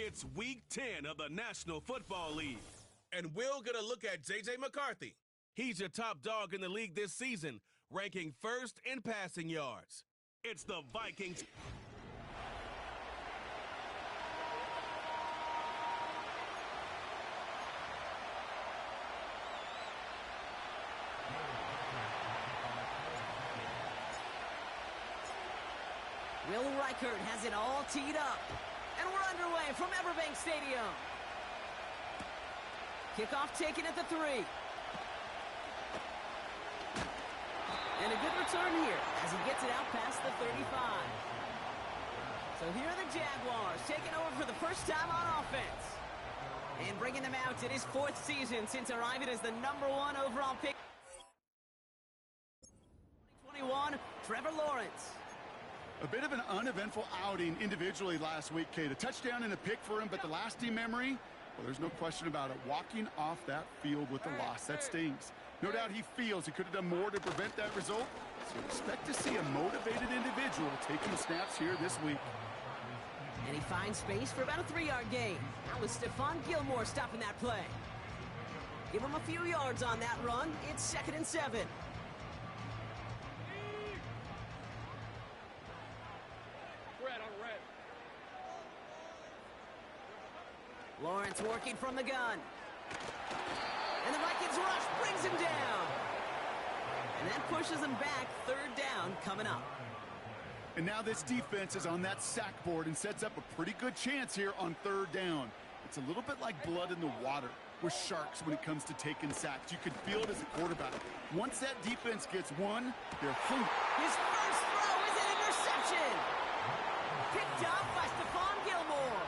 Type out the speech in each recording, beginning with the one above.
It's Week 10 of the National Football League. And we're going to look at J.J. McCarthy. He's your top dog in the league this season, ranking first in passing yards. It's the Vikings. Will Reichert has it all teed up. And we're underway from Everbank Stadium. Kickoff taken at the 3. And a good return here as he gets it out past the 35. So here are the Jaguars taking over for the first time on offense. And bringing them out in his 4th season since arriving as the #1 overall pick. 2021, Trevor Lawrence. A bit of an uneventful outing individually last week, Kate. A touchdown and a pick for him, but the lasting memory, well, there's no question about it. Walking off that field with the loss, that stings. No doubt he feels he could have done more to prevent that result, so expect to see a motivated individual taking snaps here this week. And he finds space for about a 3-yard gain. That was Stephon Gilmore stopping that play. Give him a few yards on that run. It's 2nd and 7. Lawrence working from the gun. And the Vikings rush brings him down. And that pushes him back. 3rd down coming up. And now this defense is on that sack board and sets up a pretty good chance here on 3rd down. It's a little bit like blood in the water with sharks when it comes to taking sacks. You can feel it as a quarterback. Once that defense gets one, they're hungry. His first throw is an interception. Picked up by Stephon Gilmore.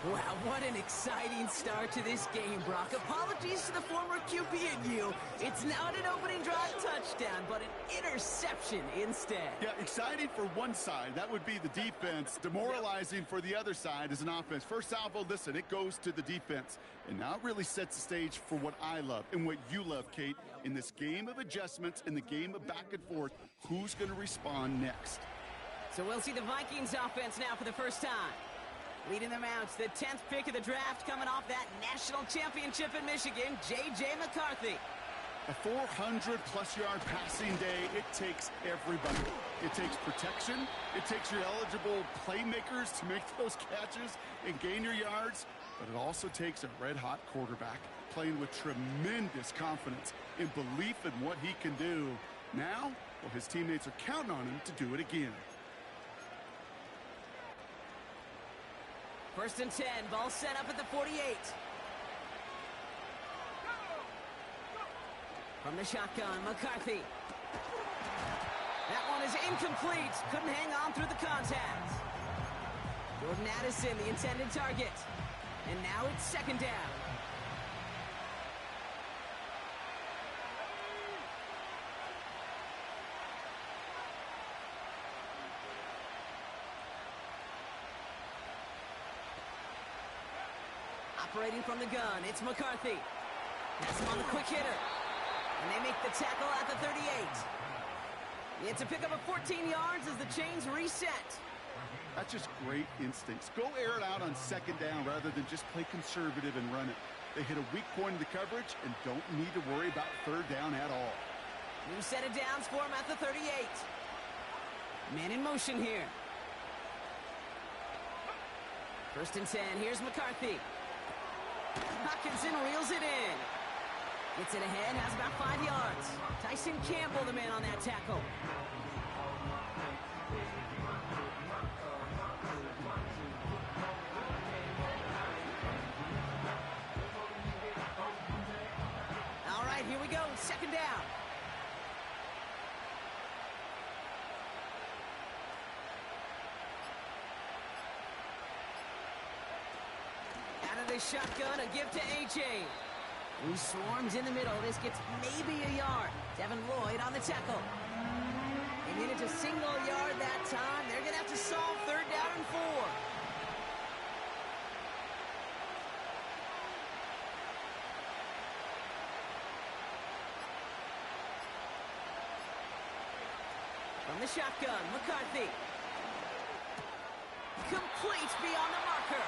Wow, what an exciting start to this game, Brock. Apologies to the former QB and you. It's not an opening drive touchdown, but an interception instead. Yeah, exciting for one side. That would be the defense. Demoralizing for the other side as an offense. First salvo, listen, it goes to the defense. And now it really sets the stage for what I love and what you love, Kate. In this game of adjustments, in the game of back and forth, who's going to respond next? So we'll see the Vikings offense now for the first time. Leading them out, the 10th pick of the draft, coming off that national championship in Michigan, J.J. McCarthy. A 400-plus yard passing day, it takes everybody. It takes protection. It takes your eligible playmakers to make those catches and gain your yards. But it also takes a red-hot quarterback playing with tremendous confidence and belief in what he can do. Now, well, his teammates are counting on him to do it again. 1st and 10, ball set up at the 48. From the shotgun, McCarthy. That one is incomplete. Couldn't hang on through the contact. Jordan Addison, the intended target. And now it's 2nd down. Operating from the gun, it's McCarthy. That's him on the quick hitter. And they make the tackle at the 38. It's a pickup of 14 yards as the chains reset. That's just great instincts. Go air it out on 2nd down rather than just play conservative and run it. They hit a weak point in the coverage and don't need to worry about 3rd down at all. New set of downs for him at the 38. Man in motion here. 1st and 10, here's McCarthy. Hockenson reels it in. Gets it ahead, has about 5 yards. Tyson Campbell, the man on that tackle. All right, here we go, 2nd down. Shotgun, a give to A.J. Who swarms in the middle. This gets maybe a yard. Devin Lloyd on the tackle. They needed a single yard that time. They're going to have to solve 3rd down and 4. From the shotgun, McCarthy. Complete beyond the marker.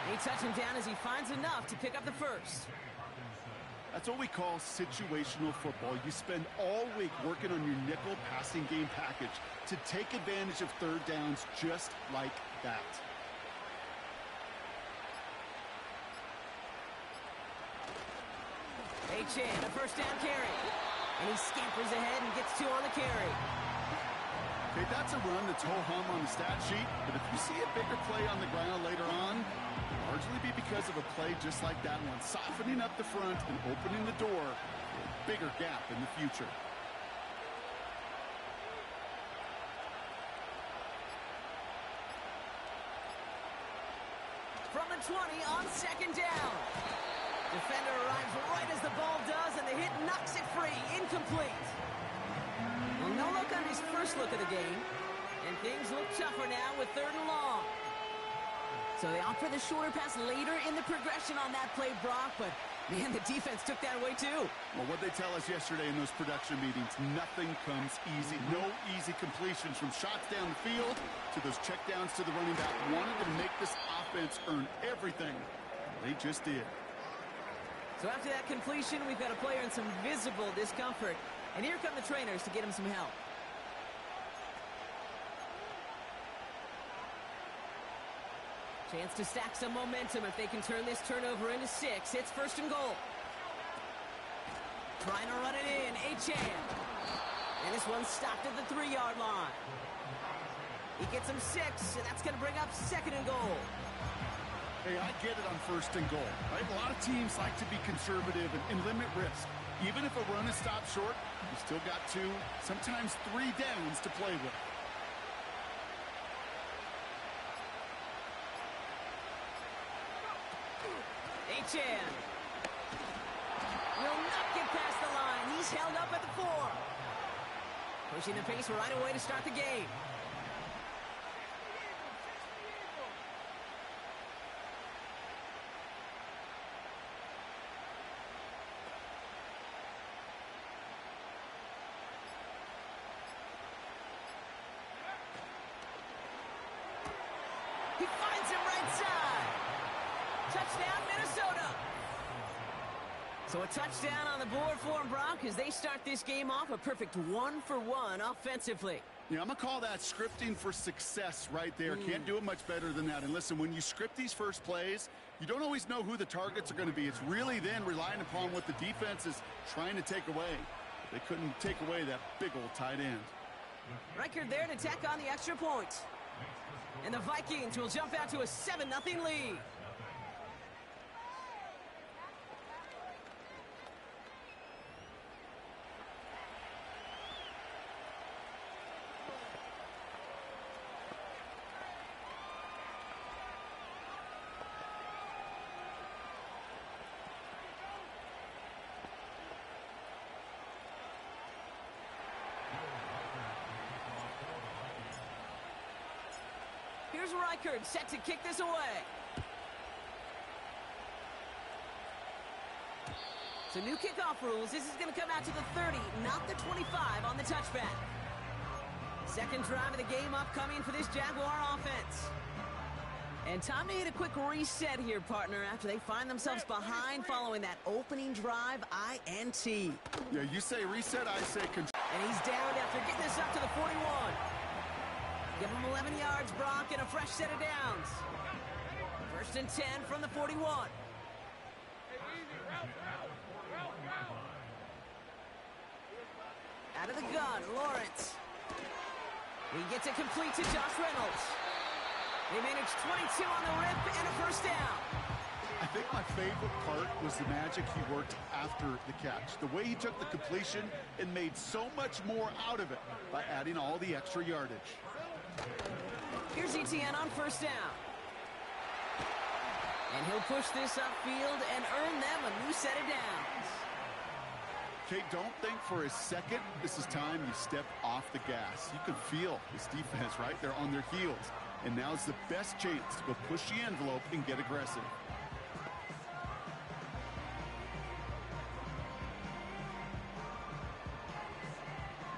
They touch him down as he finds enough to pick up the first. That's what we call situational football. You spend all week working on your nickel passing game package to take advantage of third downs just like that. Chan, a first down carry. And he scampers ahead and gets 2 on the carry. Okay, that's a run that's ho-hum on the stat sheet, but if you see a bigger play on the ground later on, it'll largely be because of a play just like that one, softening up the front and opening the door for a bigger gap in the future. From the 20 on second down. Defender arrives right as the ball does, and the hit knocks it free. Incomplete. Well, no look on his first look of the game, and things look tougher now with 3rd and long. So they opt for the shorter pass later in the progression on that play, Brock, but man, the defense took that away too. Well, what they tell us yesterday in those production meetings, nothing comes easy. No easy completions from shots down the field to those checkdowns to the running back. Wanted to make this offense earn everything. They just did. So after that completion, we've got a player in some visible discomfort. And here come the trainers to get him some help. Chance to stack some momentum if they can turn this turnover into 6. It's 1st and goal. Trying to run it in, Chan. And this one's stopped at the 3-yard line. He gets him 6, and that's going to bring up 2nd and goal. Hey, I get it on 1st and goal, right? A lot of teams like to be conservative and limit risk. Even if a run is stopped short, you still got 2, sometimes 3 downs to play with. Chan will not get past the line. He's held up at the 4. Pushing the pace right away to start the game. He finds him right side. Touchdown, Minnesota. So a touchdown on the board for him, Brock, as they start this game off a perfect 1-for-1 offensively. Yeah, I'm going to call that scripting for success right there. Can't do it much better than that. And listen, when you script these first plays, you don't always know who the targets are going to be. It's really then relying upon what the defense is trying to take away. They couldn't take away that big old tight end. Record there to tack on the extra point. And the Vikings will jump out to a 7-0 lead. Here's Reichard set to kick this away. So new kickoff rules. This is going to come out to the 30, not the 25 on the touchback. Second drive of the game upcoming for this Jaguar offense. And time to hit a quick reset here, partner, after they find themselves behind following that opening drive INT. Yeah, you say reset, I say control. And he's down after getting this up to the 41. Give him 11 yards, Brock, and a fresh set of downs. 1st and 10 from the 41. Out of the gun, Lawrence. He gets it complete to Josh Reynolds. They managed 22 on the rip and a first down. I think my favorite part was the magic he worked after the catch. The way he took the completion and made so much more out of it by adding all the extra yardage. Here's Etienne on first down. And he'll push this upfield and earn them a new set of downs. Okay, don't think for a second this is time you step off the gas. You can feel this defense, right? They're on their heels. And now's the best chance to go push the envelope and get aggressive.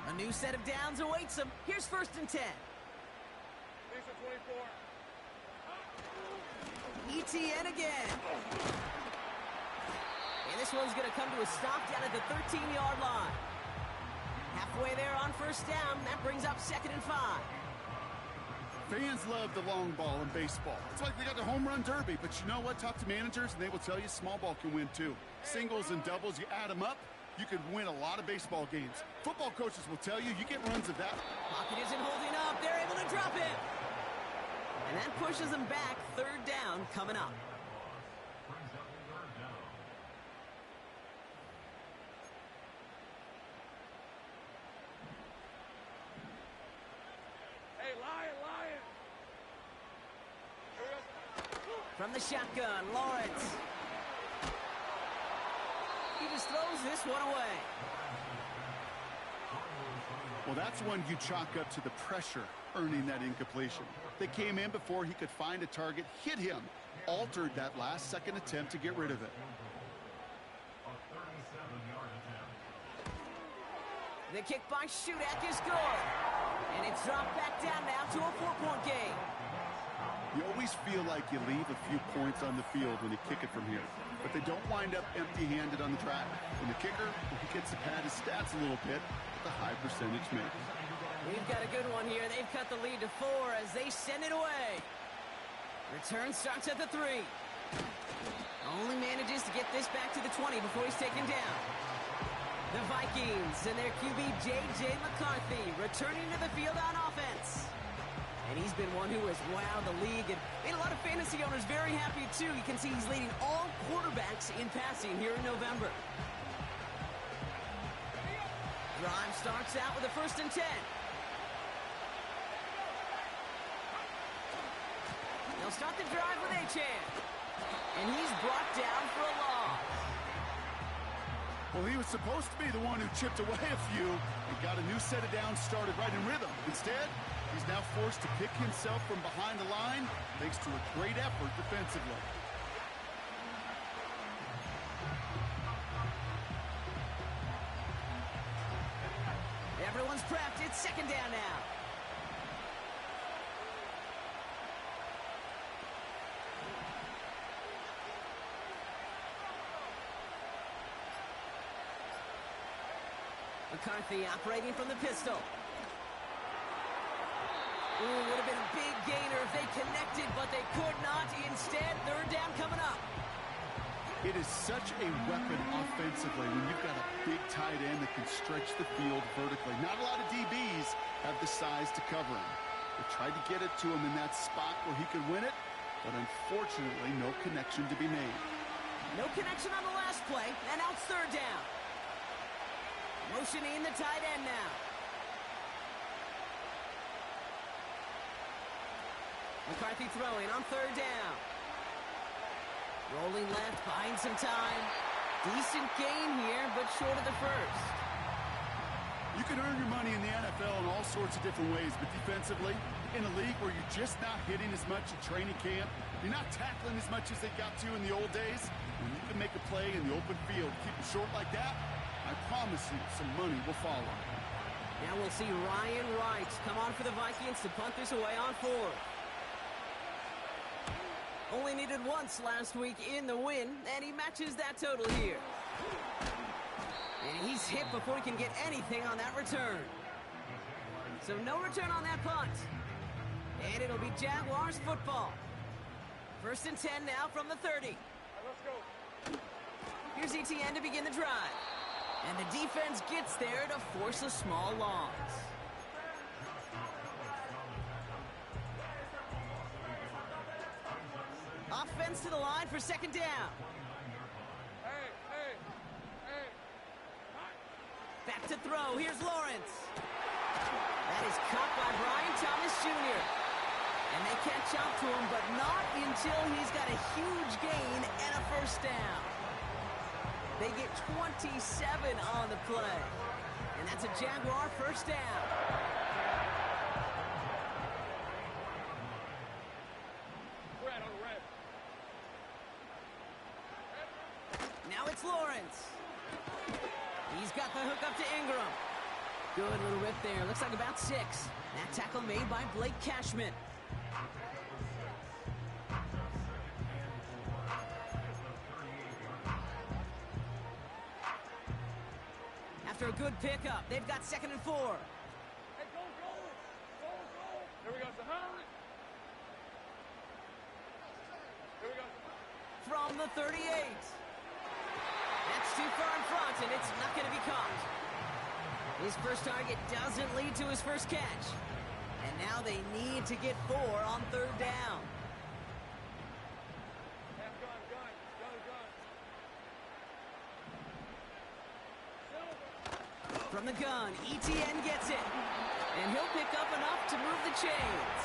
A new set of downs awaits them. Here's 1st and 10. ETN again. And this one's going to come to a stop down at the 13-yard line. Halfway there on first down. That brings up 2nd and 5. Fans love the long ball in baseball. It's like they got the home run derby, but you know what? Talk to managers, and they will tell you small ball can win too. Singles and doubles, you add them up, you could win a lot of baseball games. Football coaches will tell you get runs of that. Pocket isn't holding up. They're able to drop it. And that pushes them back. 3rd down coming up. From the shotgun, Lawrence. He just throws this one away. Well, that's one you chalk up to the pressure earning that incompletion. They came in before he could find a target, hit him, altered that last-second attempt to get rid of it. The kick by Shudak is good. And it's dropped back down now to a 4-point game. You always feel like you leave a few points on the field when you kick it from here, but they don't wind up empty-handed on the track. And the kicker, he gets to pad his stats a little bit with a high percentage make. We've got a good one here. They've cut the lead to 4 as they send it away. Return starts at the 3. Only manages to get this back to the 20 before he's taken down. The Vikings and their QB J.J. McCarthy returning to the field on offense. And he's been one who has wowed the league and made a lot of fantasy owners very happy, too. You can see he's leading all quarterbacks in passing here in November. Drive starts out with a 1st and 10. They'll start the drive with Achane. And he's brought down for a loss. Well, he was supposed to be the one who chipped away a few and got a new set of downs started right in rhythm. Instead, he's now forced to pick himself from behind the line thanks to a great effort defensively. Everyone's prepped. It's 2nd down now. McCarthy operating from the pistol. Ooh, would have been a big gainer if they connected, but they could not. Instead, 3rd down coming up. It is such a weapon offensively when you've got a big tight end that can stretch the field vertically. Not a lot of DBs have the size to cover him. They tried to get it to him in that spot where he could win it, but unfortunately, no connection to be made. No connection on the last play, and now it's 3rd down. Motioning the tight end now. McCarthy throwing on 3rd down. Rolling left, buying some time. Decent gain here, but short of the 1st. You can earn your money in the NFL in all sorts of different ways, but defensively, in a league where you're just not hitting as much at training camp, you're not tackling as much as they got to in the old days, when you can make a play in the open field, keep it short like that, I promise you some money will follow. Now we'll see Ryan Wright come on for the Vikings to punt this away on 4th. Only needed once last week in the win, and he matches that total here. And he's hit before he can get anything on that return. So no return on that punt. And it'll be Jaguars football. 1st and 10 now from the 30. Let's go. Here's ETN to begin the drive. And the defense gets there to force a small loss. Offense to the line for 2nd down. Hey. Back to throw. Here's Lawrence. That is caught by Brian Thomas Jr. And they catch up to him, but not until he's got a huge gain and a 1st down. They get 27 on the play. And that's a Jaguar 1st down. Red on red. Now it's Lawrence. He's got the hook up to Ingram. Good little rip there. Looks like about 6. That tackle made by Blake Cashman. after a good pickup. They've got 2nd and 4. Hey, go, go! Go, go! Here we go, Sahara. Here we go. From the 38. That's too far in front, and it's not going to be caught. His first target doesn't lead to his first catch. And now they need to get 4 on 3rd down. Half gun, gun, gun, gun. Silver. From the gun, ETN gets it. And he'll pick up enough to move the chains.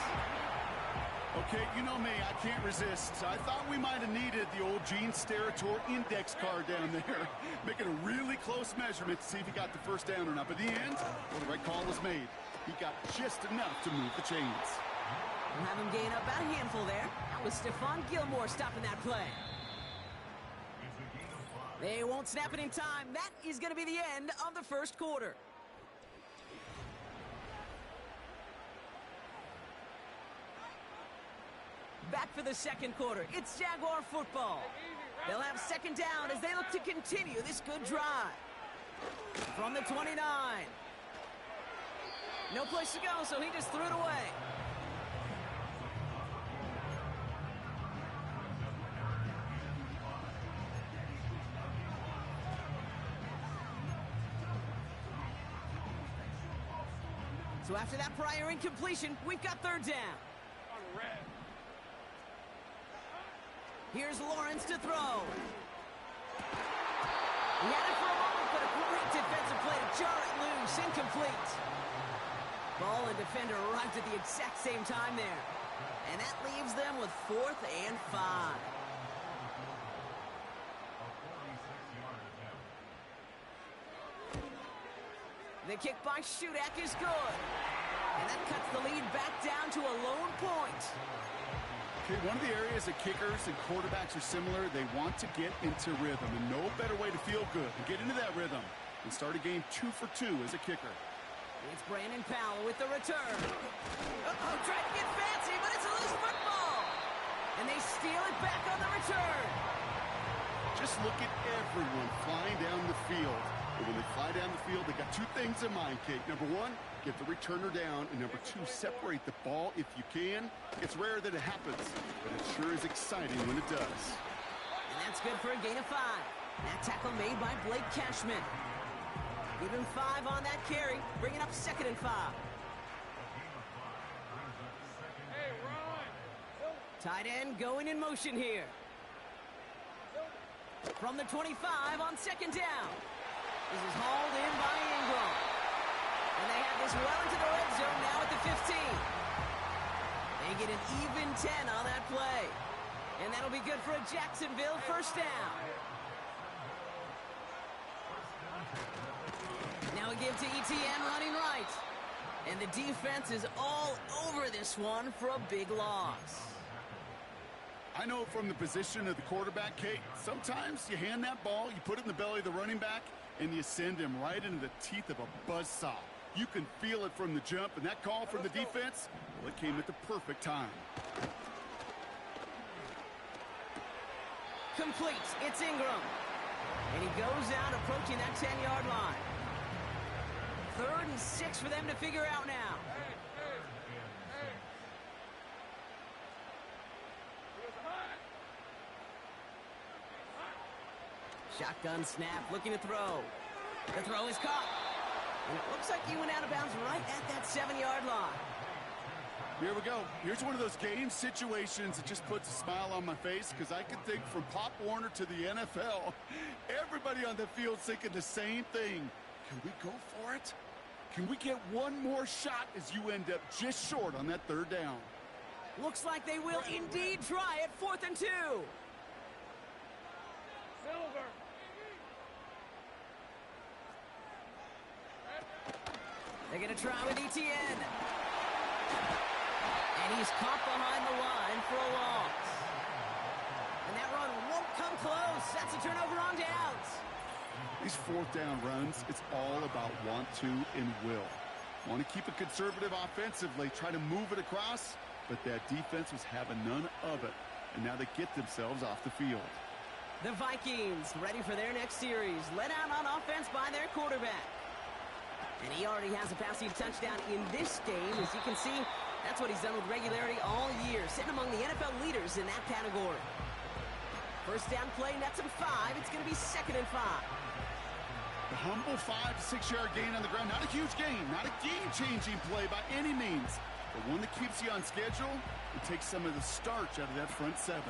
Okay, you know me, I can't resist. I thought we might have needed the old Gene Steratore index card down there. Making a really close measurement to see if he got the first down or not. But in the end, well, the right call was made. He got just enough to move the chains. We'll have him gain up about a handful there. That was Stephon Gilmore stopping that play. They won't snap it in time. That is going to be the end of the first quarter. Back for the 2nd quarter. It's Jaguar football. They'll have 2nd down as they look to continue this good drive. From the 29. No place to go, so he just threw it away. So after that prior incompletion, we've got 3rd down. On red. Here's Lawrence to throw. He had it for a moment, but a great defensive play to jar it loose. Incomplete. Ball and defender arrived at the exact same time there. And that leaves them with 4th and 5. The kick by Shudak is good. And that cuts the lead back down to a lone point. Okay, one of the areas that kickers and quarterbacks are similar, they want to get into rhythm. And no better way to feel good than get into that rhythm and start a game 2 for 2 as a kicker. It's Brandon Powell with the return. Uh-oh, tried to get fancy, but it's a loose football. And they steal it back on the return. Just look at everyone flying down the field. But when they fly down the field, they got 2 things in mind, Kate. Number 1, get the returner down. And number 2, separate the ball if you can. It's rare that it happens, but it sure is exciting when it does. And that's good for a gain of 5. That tackle made by Blake Cashman. Give him 5 on that carry, bringing up 2nd and 5. Hey, Ron. Tight end going in motion here. From the 25 on 2nd down. This is hauled in by Ingram. And they have this well into the red zone now at the 15. They get an even 10 on that play. And that'll be good for a Jacksonville first down. Now a give to ETN running right. And the defense is all over this one for a big loss. I know from the position of the quarterback, Kate, sometimes you hand that ball, you put it in the belly of the running back, and you send him right into the teeth of a buzzsaw. You can feel it from the jump, and that call from the defense, well, it came at the perfect time. Complete. It's Ingram. And he goes out approaching that 10-yard line. 3rd and 6 for them to figure out now. Shotgun snap, looking to throw. The throw is caught. And it looks like he went out of bounds right at that 7-yard line. Here we go. Here's one of those game situations that just puts a smile on my face because I can think from Pop Warner to the NFL. Everybody on the field thinking the same thing. Can we go for it? Can we get one more shot as you end up just short on that 3rd down? Looks like they will indeed try it. 4th and 2. Silver. They're going to try with ETN. And he's caught behind the line for a loss. And that run won't come close. That's a turnover on downs. These 4th down runs, it's all about want to and will. Want to keep it conservative offensively, try to move it across, but that defense was having none of it. And now they get themselves off the field. The Vikings ready for their next series, led out on offense by their quarterback. And he already has a passing touchdown in this game. As you can see, that's what he's done with regularity all year, sitting among the NFL leaders in that category. First down play, nets him 5. It's going to be 2nd and 5. The humble 5 to 6 yard gain on the ground. Not a huge gain, not a game-changing play by any means, but one that keeps you on schedule and takes some of the starch out of that front 7.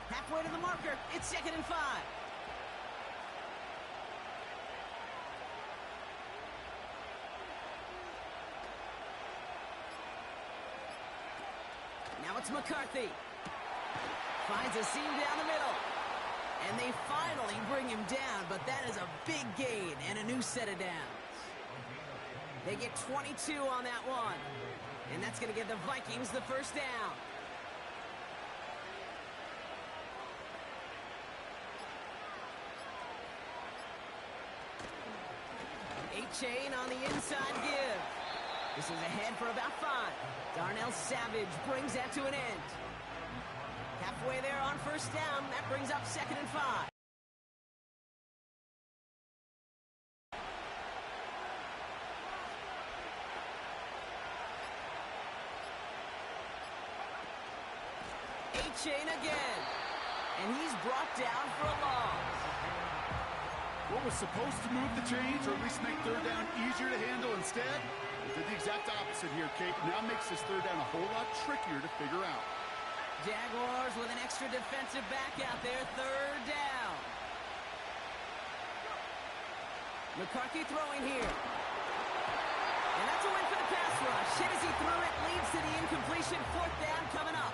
Halfway to the marker, it's 2nd and 5. Now it's McCarthy. Finds a seam down the middle. And they finally bring him down, but that is a big gain and a new set of downs. They get 22 on that one. And that's going to give the Vikings the first down. Chain on the inside give. This is ahead for about 5. Darnell Savage brings that to an end. Halfway there on first down. That brings up 2nd and 5. A-chain again. And he's brought down for a loss. What was supposed to move the chains, or at least make third down easier to handle, instead it did the exact opposite here, Kate. Now makes this third down a whole lot trickier to figure out. Jaguars with an extra defensive back out there, 3rd down. McCarthy throwing here. And that's a win for the pass rush. Hit as he threw it, leads to the incompletion. 4th down coming up.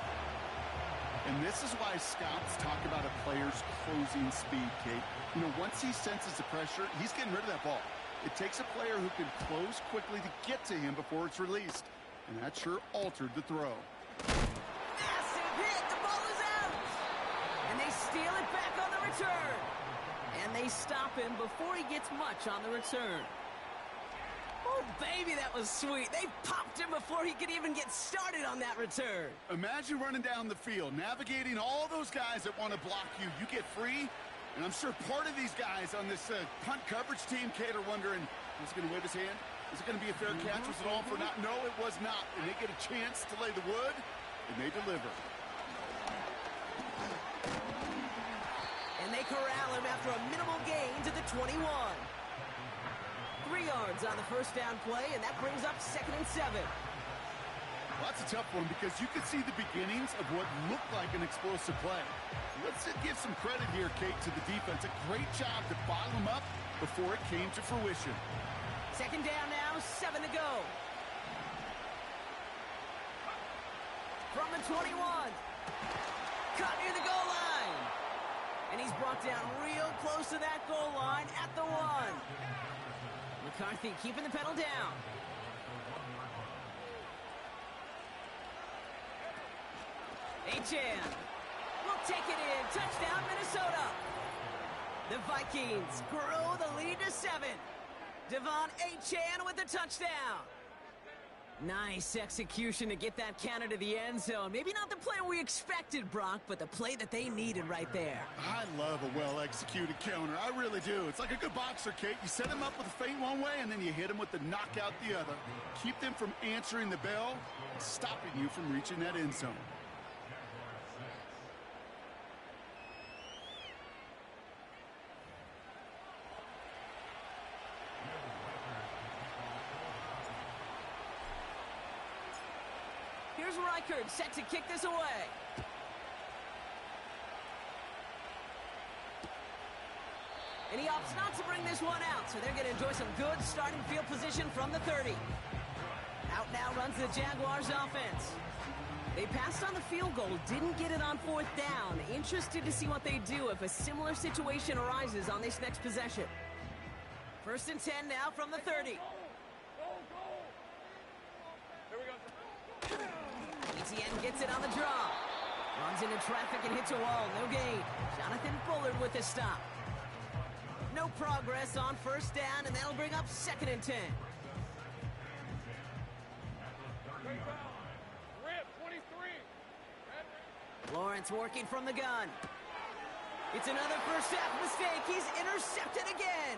And this is why scouts talk about a player's closing speed, Kate. You know, once he senses the pressure, he's getting rid of that ball. It takes a player who can close quickly to get to him before it's released. And that sure altered the throw. Massive hit. The ball is out. And they steal it back on the return. And they stop him before he gets much on the return. Oh, baby, that was sweet. They popped him before he could even get started on that return. Imagine running down the field, navigating all those guys that want to block you. You get free, and I'm sure part of these guys on this punt coverage team, Kate, are wondering, is he going to wave his hand? Is it going to be a fair catch? Was it all for naught? No, it was not. And they get a chance to lay the wood, and they deliver. And they corral him after a minimal gain to the 21. 3 yards on the first down play, and that brings up 2nd and 7. Well, that's a tough one because you could see the beginnings of what looked like an explosive play. Let's give some credit here, Kate, to the defense. A great job to bottle them up before it came to fruition. 2nd down now, 7 to go. From the 21. Cut near the goal line. And he's brought down real close to that goal line at the 1. McCarthy keeping the pedal down. Achan will take it in. Touchdown, Minnesota. The Vikings grow the lead to 7. Devon Achan with the touchdown. Nice execution to get that counter to the end zone. Maybe not the play we expected, Brock, but the play that they needed right there. I love a well-executed counter. I really do. It's like a good boxer, Kate. You set him up with a feint one way, and then you hit him with the knockout the other. Keep them from answering the bell, stopping you from reaching that end zone. Here's Reichard, set to kick this away. And he opts not to bring this one out, so they're going to enjoy some good starting field position from the 30. Out now runs the Jaguars offense. They passed on the field goal, didn't get it on 4th down. Interested to see what they do if a similar situation arises on this next possession. 1st and 10 now from the 30. ETN gets it on the draw. Runs into traffic and hits a wall. No gain. Jonathan Bullard with the stop. No progress on 1st down, and that'll bring up 2nd and 10. Rip, 23. Lawrence working from the gun. It's another first half mistake. He's intercepted again.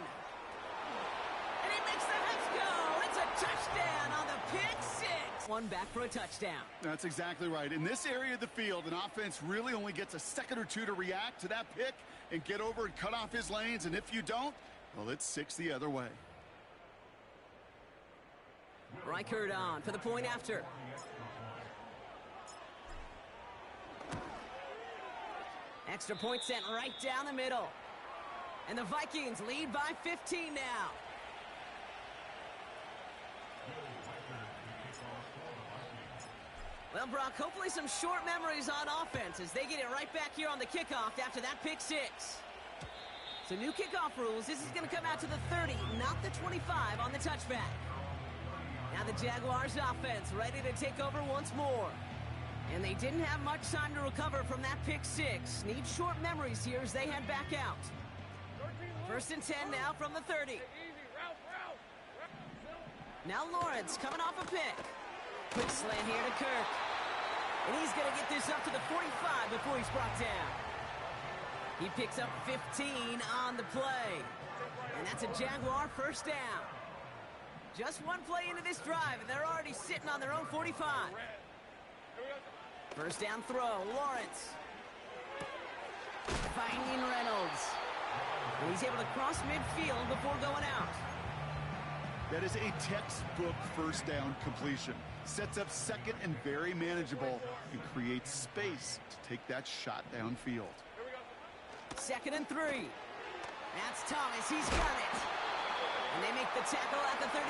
And he makes the Mets go. It's a touchdown on the pick six. One back for a touchdown. That's exactly right. In this area of the field, an offense really only gets a second or two to react to that pick and get over and cut off his lanes. And if you don't, well, it's 6 the other way. Reichert on for the point after. Extra point sent right down the middle. And the Vikings lead by 15 now. Well, Brock, hopefully some short memories on offense as they get it right back here on the kickoff after that pick six. So new kickoff rules. This is going to come out to the 30, not the 25 on the touchback. Now the Jaguars offense ready to take over once more. And they didn't have much time to recover from that pick six. Need short memories here as they head back out. First and 10 now from the 30. Now Lawrence coming off a pick. Quick slant here to Kirk. And he's going to get this up to the 45 before he's brought down. He picks up 15 on the play. And that's a Jaguar first down. Just one play into this drive, and they're already sitting on their own 45. First down throw, Lawrence. Finding Reynolds. And he's able to cross midfield before going out. That is a textbook first down completion. Sets up second and very manageable and creates space to take that shot downfield. Second and 3. That's Thomas. He's got it. And they make the tackle at the 38.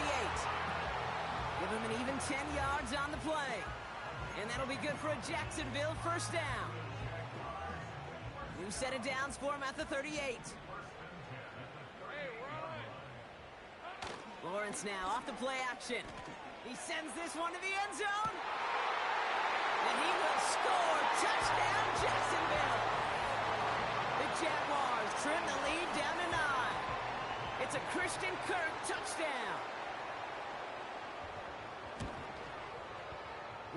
Give him an even 10 yards on the play. And that'll be good for a Jacksonville first down. New set of downs for him at the 38. Lawrence now off the play action. He sends this one to the end zone. And he will score. Touchdown, Jacksonville. The Jaguars trim the lead down to 9. It's a Christian Kirk touchdown.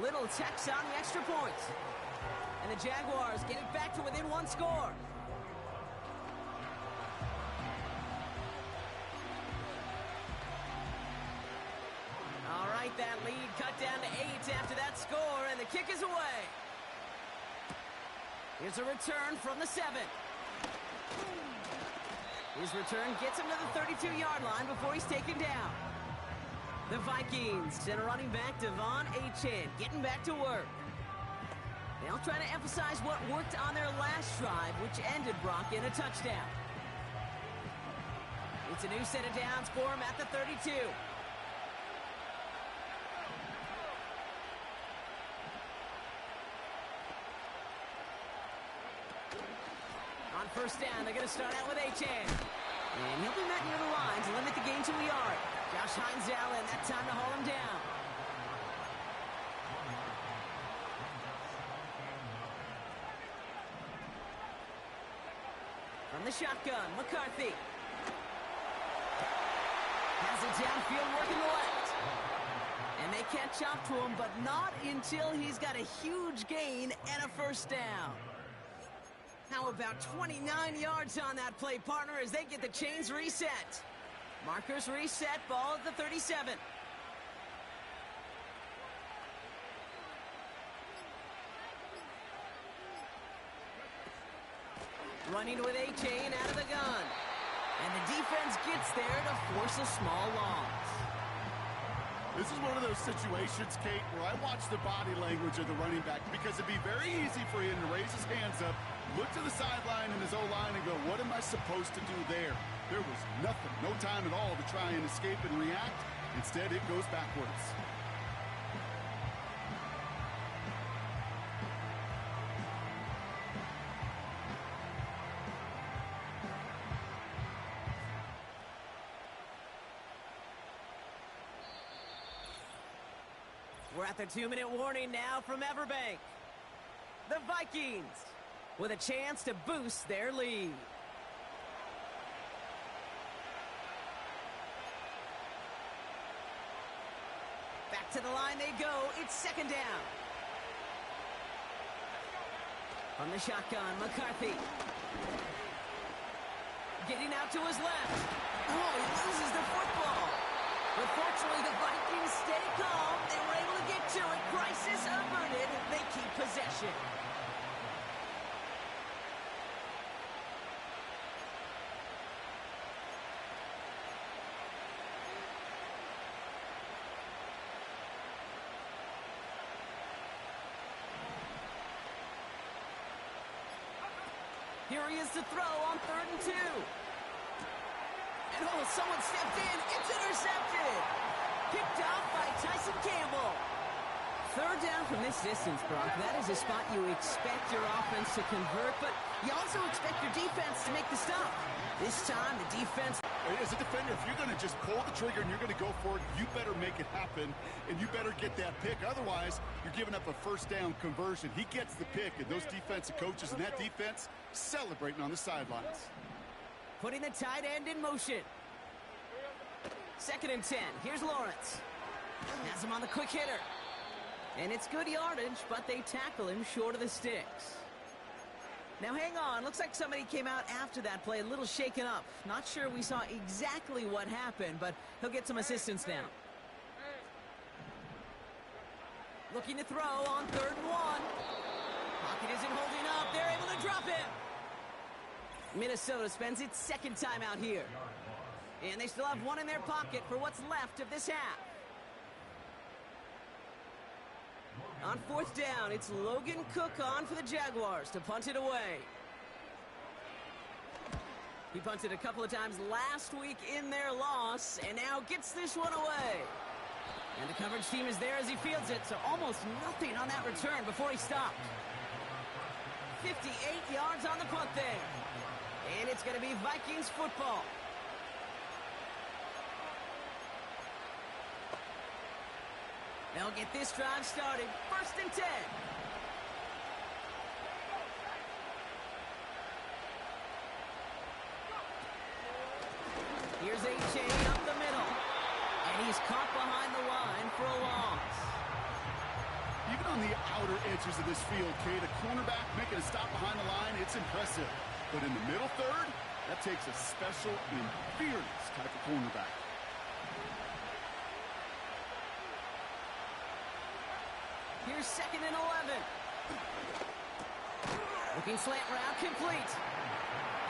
Little Tex on the extra point. And the Jaguars get it back to within one score. All right, that lead cut down to 8 after that score, and the kick is away. Here's a return from the 7. His return gets him to the 32-yard line before he's taken down. The Vikings send a running back, Devon Achane, getting back to work. They'll try to emphasize what worked on their last drive, which ended Brock in a touchdown. It's a new set of downs for him at the 32. On first down, they're going to start out with Achane. And he'll be met near the line to limit the gain to a yard. Josh Hines Allen, that time to haul him down. From the shotgun, McCarthy. Has it downfield working the left. And they catch up to him, but not until he's got a huge gain and a first down. How about 29 yards on that play, partner, as they get the chains reset. Markers reset, ball at the 37. Running with Achane out of the gun. And the defense gets there to force a small loss. This is one of those situations, Kate, where I watch the body language of the running back because it'd be very easy for him to raise his hands up, look to the sideline and his O-line and go, what am I supposed to do there? There was nothing, no time at all to try and escape and react. Instead, it goes backwards. We're at the 2-minute warning now from Everbank. The Vikings with a chance to boost their lead. Back to the line they go. It's second down. From the shotgun, McCarthy. Getting out to his left. Oh, he loses the football. But fortunately, the Vikings stay calm. They were able to get to it. Crisis averted. They keep possession. Here he is to throw on 3rd and 2. And oh, someone stepped in. It's intercepted. Picked off by Tyson Campbell. 3rd down from this distance, Brock. That is a spot you expect your offense to convert, but you also expect your defense to make the stop. This time, the defense... As a defender, if you're going to just pull the trigger and you're going to go for it, you better make it happen, and you better get that pick. Otherwise, you're giving up a 1st down conversion. He gets the pick, and those defensive coaches and that defense celebrating on the sidelines. Putting the tight end in motion. 2nd and 10. Here's Lawrence. Has him on the quick hitter. And it's good yardage, but they tackle him short of the sticks. Now hang on, looks like somebody came out after that play a little shaken up. Not sure we saw exactly what happened, but he'll get some assistance now. Looking to throw on 3rd and 1. Pocket isn't holding up, they're able to drop him. Minnesota spends its 2nd time out here. And they still have one in their pocket for what's left of this half. On 4th down, it's Logan Cook on for the Jaguars to punt it away. He punted a couple of times last week in their loss, and now gets this one away. And the coverage team is there as he fields it, so almost nothing on that return before he stopped. 58 yards on the punt there. And it's going to be Vikings football. They'll get this drive started. 1st and 10. Here's A.J. up the middle. And he's caught behind the line for a loss. Even on the outer edges of this field, Kate, a cornerback making a stop behind the line, it's impressive. But in the middle 3rd, that takes a special and fearless type of cornerback. Here's 2nd and 11. Looking slant route complete.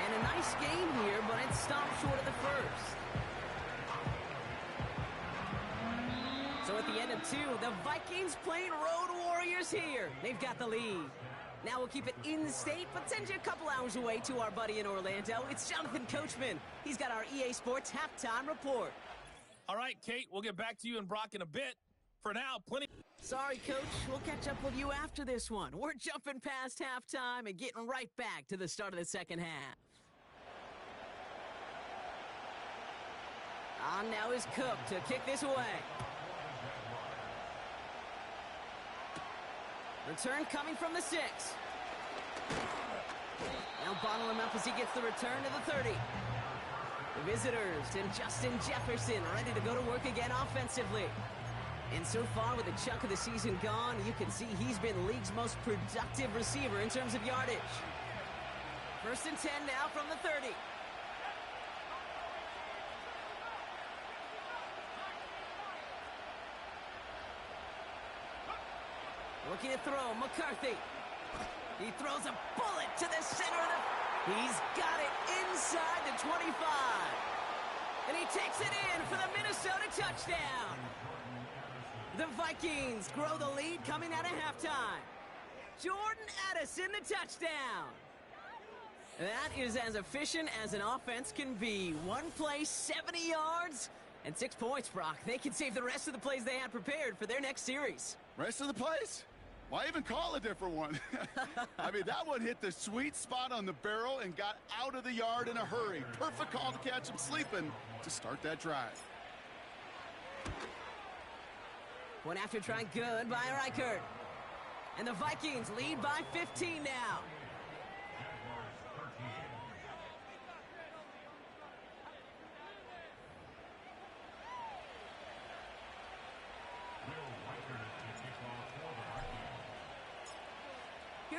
And a nice game here, but it stopped short of the 1st. So at the end of 2, the Vikings playing Road Warriors here. They've got the lead. Now we'll keep it in the state, but send you a couple hours away to our buddy in Orlando. It's Jonathan Coachman. He's got our EA Sports halftime report. All right, Kate, we'll get back to you and Brock in a bit. For now, plenty... Sorry, Coach. We'll catch up with you after this one. We're jumping past halftime and getting right back to the start of the 2nd half. On now is Cook to kick this away. Return coming from the 6. Now bottle him up as he gets the return to the 30. The visitors and Justin Jefferson ready to go to work again offensively. And so far, with a chunk of the season gone, you can see he's been the league's most productive receiver in terms of yardage. 1st and 10 now from the 30. Looking to throw, McCarthy. He throws a bullet to the center of the... He's got it inside the 25. And he takes it in for the Minnesota touchdown. The Vikings grow the lead coming out of halftime. Jordan Addison, the touchdown. That is as efficient as an offense can be. One play, 70 yards, and 6 points, Brock. They can save the rest of the plays they had prepared for their next series. Rest of the plays? Why even call a different one? I mean, that one hit the sweet spot on the barrel and got out of the yard in a hurry. Perfect call to catch him sleeping to start that drive. One after trying good by Reichert. And the Vikings lead by 15 now.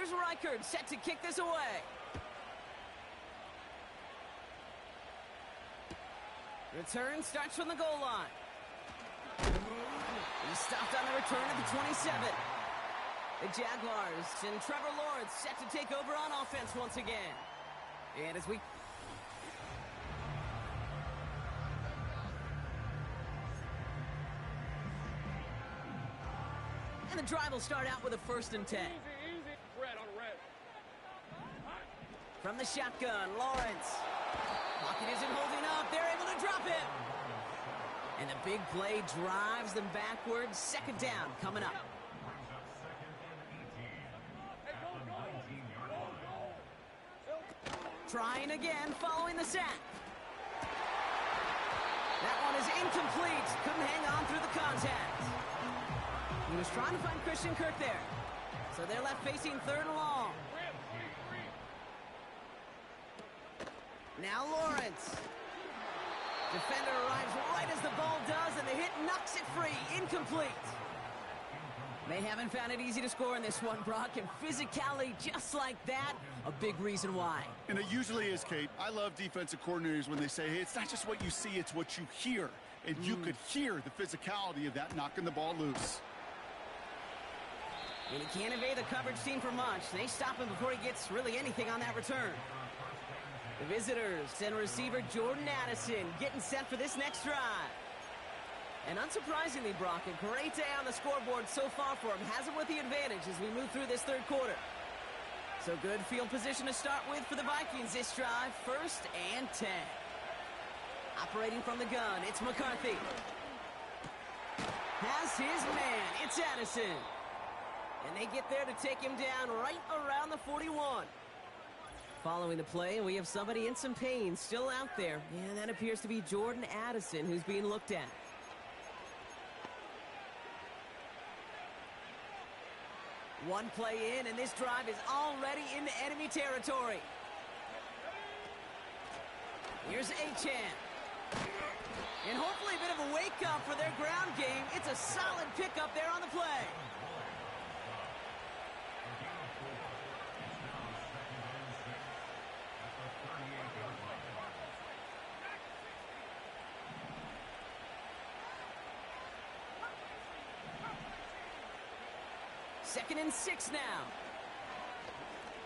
Here's Reichert set to kick this away. Return starts from the goal line. He's stopped on the return at the 27. The Jaguars and Trevor Lawrence set to take over on offense once again. And as we... And the drive will start out with a 1st and 10. Easy, easy. Red on red. From the shotgun, Lawrence. Pocket isn't holding up. They're able to drop him. And the big play drives them backwards. 2nd down coming up. Trying again following the sack. That one is incomplete. Couldn't hang on through the contact. He was trying to find Christian Kirk there. So they're left facing 3rd and long. Now Lawrence. Defender arrives right as the ball does, and the hit knocks it free. Incomplete. They haven't found it easy to score in this one, Brock, and physicality just like that, a big reason why. And it usually is, Kate. I love defensive coordinators when they say, hey, it's not just what you see, it's what you hear. And you could hear the physicality of that knocking the ball loose. And he can't evade the coverage team for much. They stop him before he gets really anything on that return. The visitors and receiver Jordan Addison getting set for this next drive. And unsurprisingly, Brock, a great day on the scoreboard so far for him. Has him with the advantage as we move through this 3rd quarter. So good field position to start with for the Vikings this drive. 1st and 10. Operating from the gun, it's McCarthy. Has his man, it's Addison. And they get there to take him down right around the 41. Following the play, we have somebody in some pain still out there. And that appears to be Jordan Addison who's being looked at. One play in, and this drive is already into enemy territory. Here's Achane. And hopefully a bit of a wake-up for their ground game. It's a solid pickup there on the play. Second and 6 now.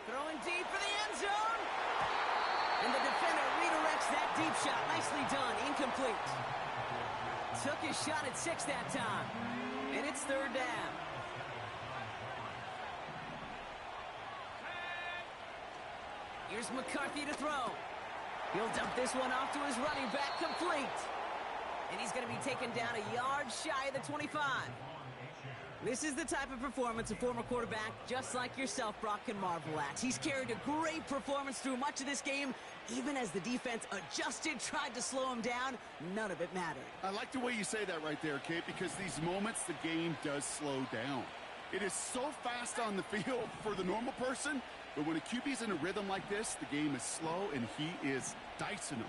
Throwing deep for the end zone. And the defender redirects that deep shot. Nicely done. Incomplete. Took his shot at 6 that time. And it's 3rd down. Here's McCarthy to throw. He'll dump this one off to his running back. Complete. And he's going to be taken down a yard shy of the 25. This is the type of performance a former quarterback just like yourself, Brock, can marvel at. He's carried a great performance through much of this game. Even as the defense adjusted, tried to slow him down, none of it mattered. I like the way you say that right there, Kate, because these moments the game does slow down. It is so fast on the field for the normal person, but when a QB's in a rhythm like this, the game is slow and he is dicing them.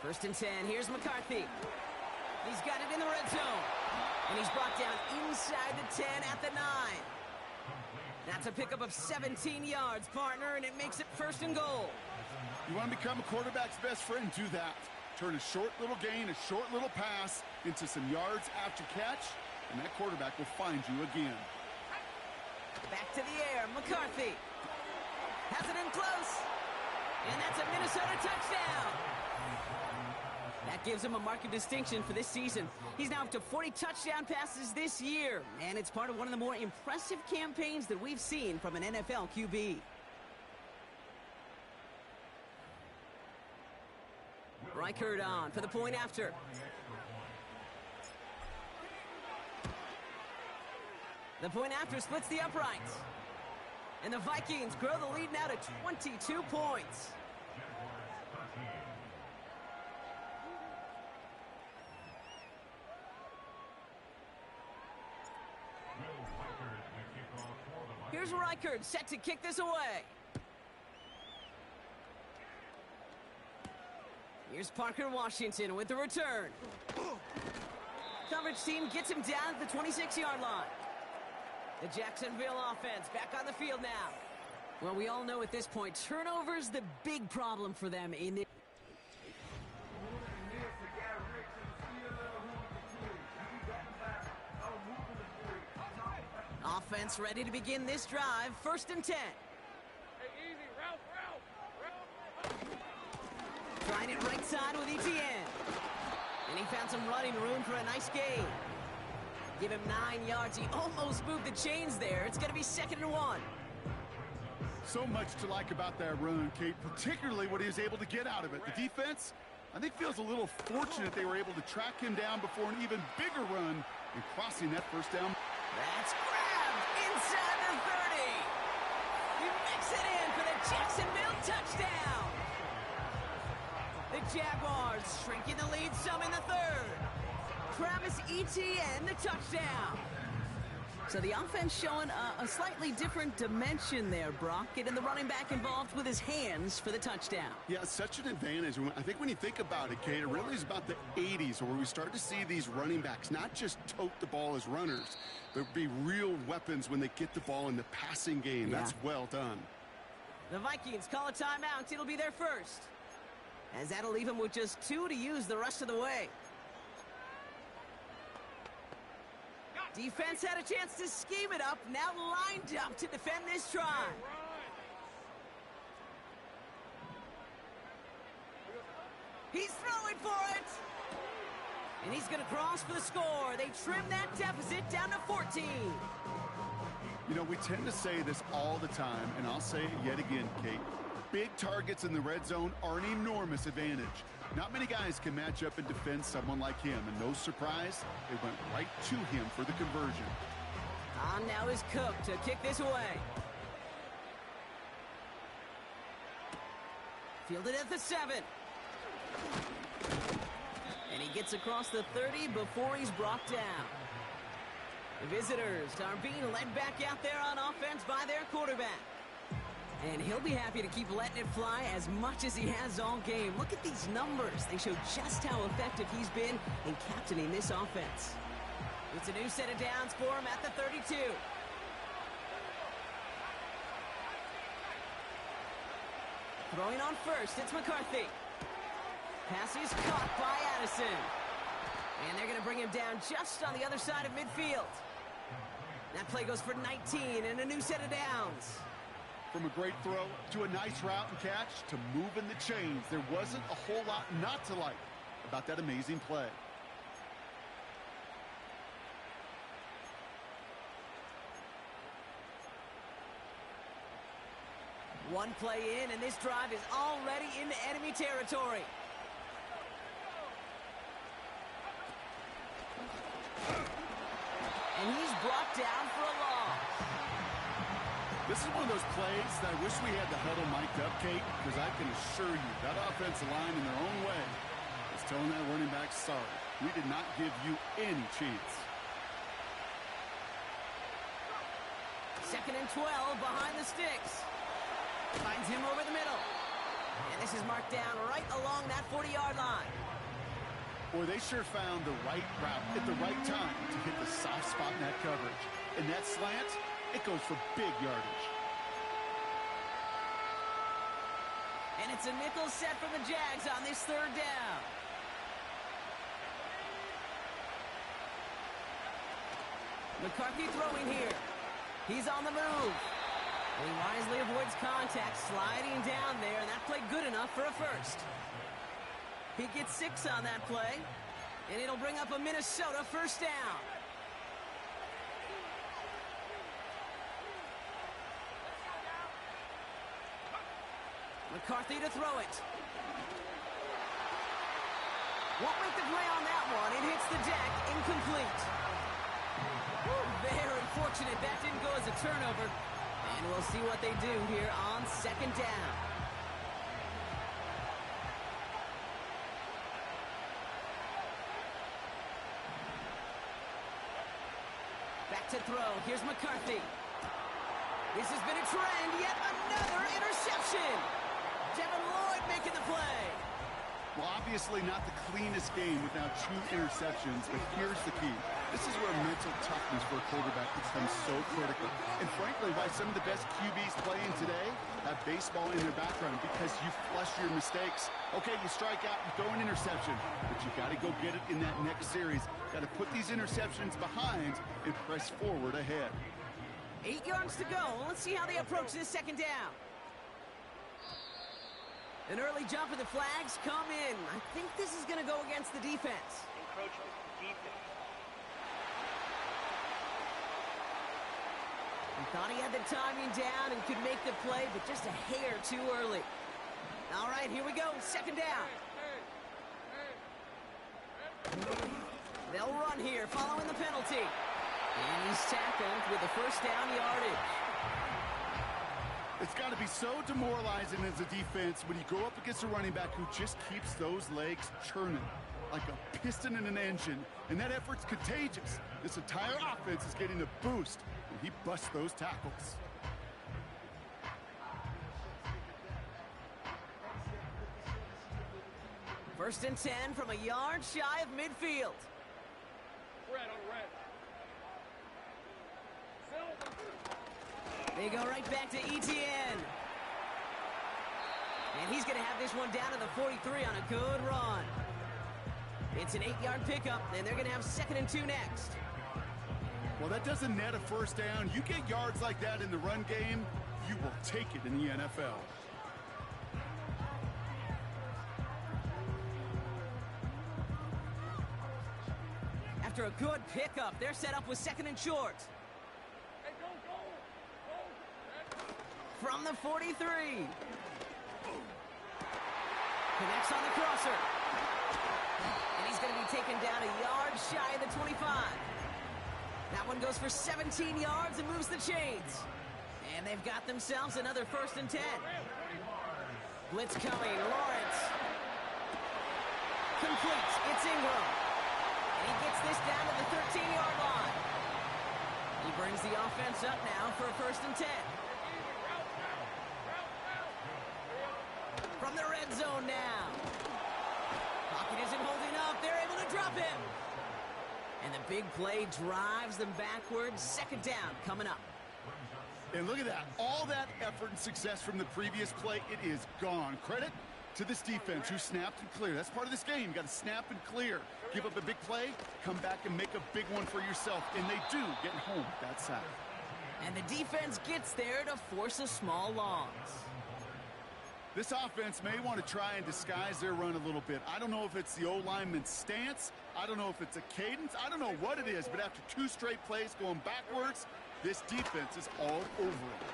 First and 10, here's McCarthy. He's got it in the red zone. And he's brought down inside the 10 at the 9. That's a pickup of 17 yards, partner, and it makes it 1st and goal. You want to become a quarterback's best friend, do that. Turn a short little gain, a short little pass into some yards after catch, and that quarterback will find you again. Back to the air, McCarthy. Has it in close. And that's a Minnesota touchdown. That gives him a mark of distinction for this season. He's now up to 40 touchdown passes this year, and it's part of one of the more impressive campaigns that we've seen from an NFL QB. Reichert on for the point after. The point after splits the uprights. And the Vikings grow the lead now to 22 points. Here's Reichert set to kick this away. Here's Parker Washington with the return. coverage team gets him down at the 26-yard line. The Jacksonville offense back on the field now. Well, we all know at this point, turnover's the big problem for them in the... Offense ready to begin this drive. 1st and 10. Hey, easy. Ralph. Trying it right side with Etienne. And he found some running room for a nice gain. Give him 9 yards. He almost moved the chains there. It's going to be 2nd and 1. So much to like about that run, Kate, particularly what he was able to get out of it. The defense, I think, feels a little fortunate they were able to track him down before an even bigger run and crossing that 1st down. That's grabbed inside the 30. He makes it in for the Jacksonville touchdown. The Jaguars shrinking the lead some in the 3rd. Travis Etienne, the touchdown. So the offense showing a slightly different dimension there, Brock. Getting the running back involved with his hands for the touchdout. Yeah, such an advantage. I think when you think about it, Kate, it really is about the 80s where we start to see these running backs not just tote the ball as runners, but be real weapons when they get the ball in the passing game. Yeah. That's well done. The Vikings call a timeout. It'll be their first, as that'll leave them with just 2 to use the rest of the way. Defense had a chance to scheme it up, now lined up to defend this drive. He's throwing for it. And he's going to cross for the score. They trim that deficit down to 14. You know, we tend to say this all the time, and I'll say it yet again, Kate. Big targets in the red zone are an enormous advantage. Not many guys can match up and defend someone like him, and no surprise, they went right to him for the conversion. On now is Cook to kick this away. Fielded at the 7. And he gets across the 30 before he's brought down. The visitors are being led back out there on offense by their quarterback. And he'll be happy to keep letting it fly as much as he has all game. Look at these numbers. They show just how effective he's been in captaining this offense. It's a new set of downs for him at the 32. Throwing on first, it's McCarthy. Pass is caught by Addison. And they're going to bring him down just on the other side of midfield. That play goes for 19 and a new set of downs. From a great throw to a nice route and catch to moving the chains, there wasn't a whole lot not to like about that amazing play. One play in, and this drive is already into enemy territory. And he's brought down for a loss. This is one of those plays that I wish we had the huddle mic'd up, Kate, because I can assure you that offensive line in their own way is telling that running back, sorry, we did not give you any chance. 2nd and 12 behind the sticks. Finds him over the middle. And this is marked down right along that 40-yard line. Boy, they sure found the right route at the right time to hit the soft spot in that coverage. And that slant, it goes for big yardage. And it's a nickel set from the Jags on this 3rd down. McCarthy throwing here. He's on the move. And he wisely avoids contact, sliding down there, and that play good enough for a first. He gets 6 on that play, and it'll bring up a Minnesota 1st down. McCarthy to throw it. Won't make the play on that one. It hits the deck, incomplete. Very fortunate that didn't go as a turnover. And we'll see what they do here on 2nd down. Back to throw. Here's McCarthy. This has been a trend. Yet another interception. Devin Lloyd making the play. Well, obviously not the cleanest game without 2 interceptions, but here's the key. This is where mental toughness for a quarterback becomes so critical. And frankly, why some of the best QBs playing today have baseball in their background, because you flush your mistakes. Okay, you strike out, you throw an interception, but you got to go get it in that next series. Got to put these interceptions behind and press forward ahead. 8 yards to go. Let's see how they approach this second down. An early jump of the flags come in. I think this is going to go against the defense. Encroachment defense. He thought he had the timing down and could make the play, but just a hair too early. All right, here we go. Second down. They'll run here following the penalty. And he's tackled with the first down yardage. It's got to be so demoralizing as a defense when you go up against a running back who just keeps those legs churning like a piston in an engine, and that effort's contagious. This entire offense is getting a boost when he busts those tackles. First and 10 from a yard shy of midfield. Red on red. They go right back to Etienne. And he's going to have this one down to the 43 on a good run. It's an 8-yard pickup, and they're going to have 2nd and 2 next. Well, that doesn't net a first down. You get yards like that in the run game, you will take it in the NFL. After a good pickup, they're set up with 2nd and short. Hey, go. From the 43. Connects on the crosser. And he's going to be taken down a yard shy of the 25. That one goes for 17 yards and moves the chains. And they've got themselves another 1st and 10. Blitz coming. Lawrence. Complete. It's Ingram. And he gets this down to the 13-yard line. He brings the offense up now for a 1st and 10. From the red zone now. Pocket isn't holding up. They're able to drop him. And the big play drives them backwards. 2nd down coming up. And look at that. All that effort and success from the previous play, it is gone. Credit to this defense who snapped and cleared. That's part of this game. You got to snap and clear. Give up a big play, come back and make a big one for yourself. And they do get home that sack. And the defense gets there to force a small loss. This offense may want to try and disguise their run a little bit. I don't know if it's the O-lineman's stance. I don't know if it's a cadence. I don't know what it is, but after 2 straight plays going backwards, this defense is all over it.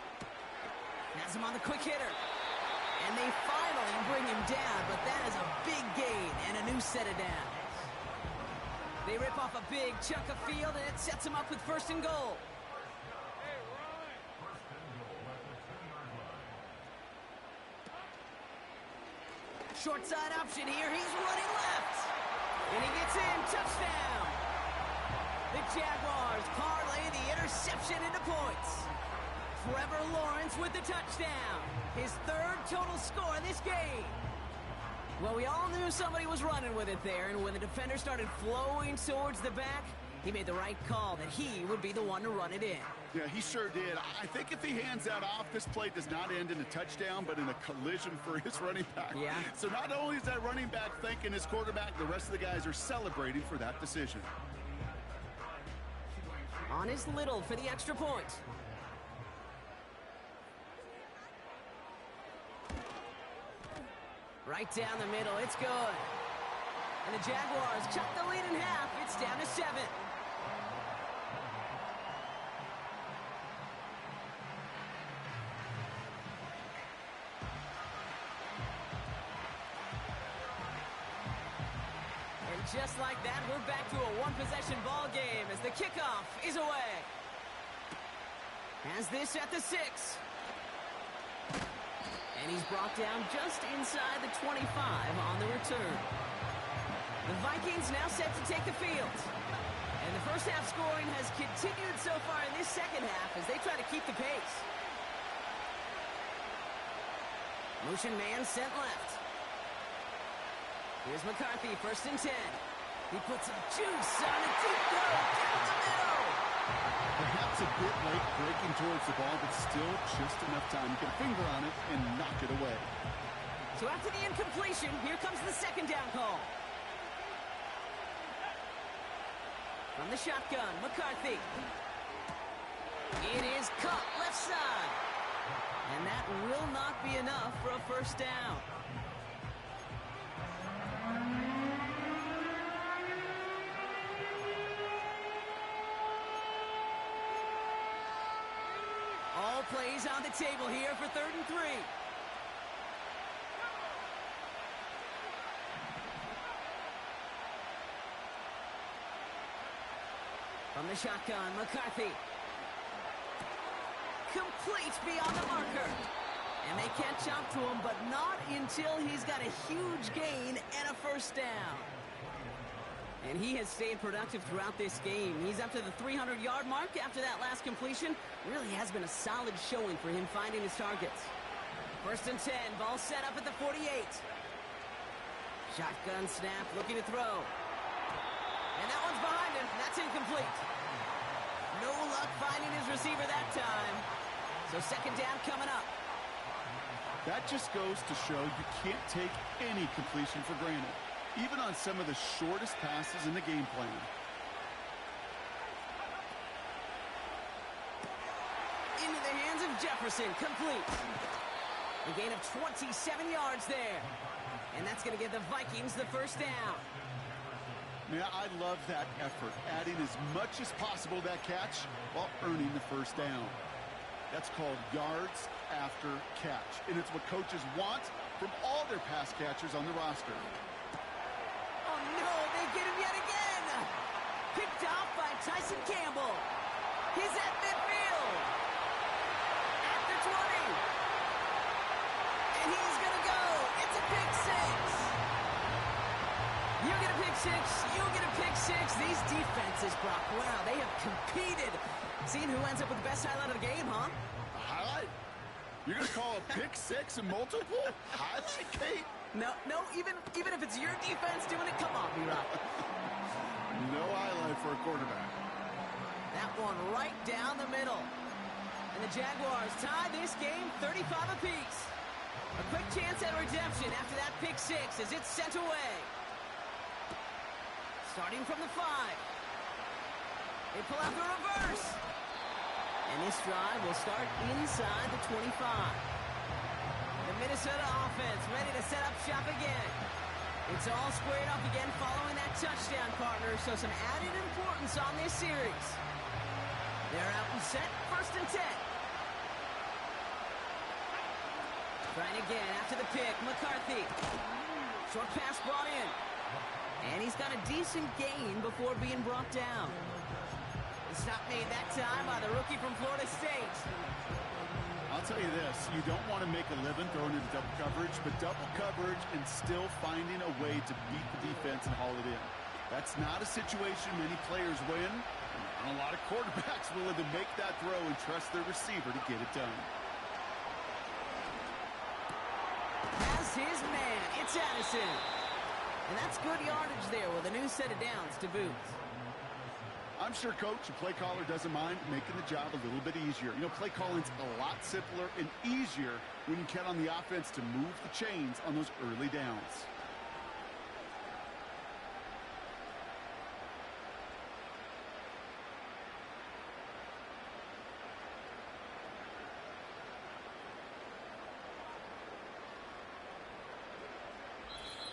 Has him on the quick hitter. And they finally bring him down, but that is a big gain and a new set of downs. They rip off a big chunk of field, and it sets him up with 1st and goal. Short side option here. He's running left. And he gets in. Touchdown. The Jaguars parlay the interception into points. Trevor Lawrence with the touchdown. His 3rd total score in this game. Well, we all knew somebody was running with it there, and when the defender started flowing towards the back, he made the right call that he would be the one to run it in. Yeah, he sure did. I think if he hands that off, this play does not end in a touchdown, but in a collision for his running back. Yeah. So not only is that running back thanking his quarterback, the rest of the guys are celebrating for that decision. On his Little for the extra point. Right down the middle, it's good. And the Jaguars cut the lead in half. It's down to 7. And just like that, we're back to a 1-possession ball game as the kickoff is away. Has this at the 6. And he's brought down just inside the 25 on the return. The Vikings now set to take the field. And the first half scoring has continued so far in this second half as they try to keep the pace. Motion man sent left. Here's McCarthy, 1st and 10. He puts some juice on a deep throw down the middle. Perhaps a bit late breaking towards the ball, but still just enough time to get a finger on it and knock it away. So after the incompletion, here comes the 2nd down call. From the shotgun, McCarthy. It is caught left side. And that will not be enough for a 1st down. All plays on the table here for 3rd and 3. From the shotgun, McCarthy. Complete beyond the marker. And they can't jump to him, but not until he's got a huge gain and a 1st down. And he has stayed productive throughout this game. He's up to the 300-yard mark after that last completion. Really has been a solid showing for him finding his targets. 1st and 10, ball set up at the 48. Shotgun snap, looking to throw. And that one's behind him. That's incomplete. No luck finding his receiver that time. So 2nd down coming up. That just goes to show you can't take any completion for granted, even on some of the shortest passes in the game plan. Into the hands of Jefferson, complete. A gain of 27 yards there. And that's going to give the Vikings the 1st down. Man, I love that effort, adding as much as possible to that catch while earning the 1st down. That's called yards after catch, and it's what coaches want from all their pass catchers on the roster. Oh no, they get him yet again! Picked off by Tyson Campbell. He's at midfield. At the 20. And he's gonna go. It's a pick 6. You get a pick 6, you get a pick 6. These defenses, Brock, wow, they have competed. Seeing who ends up with the best highlight of the game, huh? A highlight? You're going to call a pick 6 a multiple? Highlight, Kate? No, even if it's your defense doing it, come on, B-Rock. No highlight for a quarterback. That one right down the middle. And the Jaguars tie this game 35 apiece. A quick chance at redemption after that pick 6 as it's sent away. Starting from the 5. They pull out the reverse. And this drive will start inside the 25. The Minnesota offense ready to set up shop again. It's all squared up again following that touchdown, partner, so some added importance on this series. They're out and set, 1st and 10. Trying again after the pick, McCarthy. Short pass brought in. And he's got a decent gain before being brought down. The stop made that time by the rookie from Florida State. I'll tell you this, you don't want to make a living throwing into double coverage, but double coverage and still finding a way to beat the defense and haul it in. That's not a situation many players win, and a lot of quarterbacks willing to make that throw and trust their receiver to get it done. Has his man, it's Addison. And that's good yardage there with a new set of downs to boot. I'm sure coach and play caller doesn't mind making the job a little bit easier. You know, play calling's a lot simpler and easier when you count on the offense to move the chains on those early downs.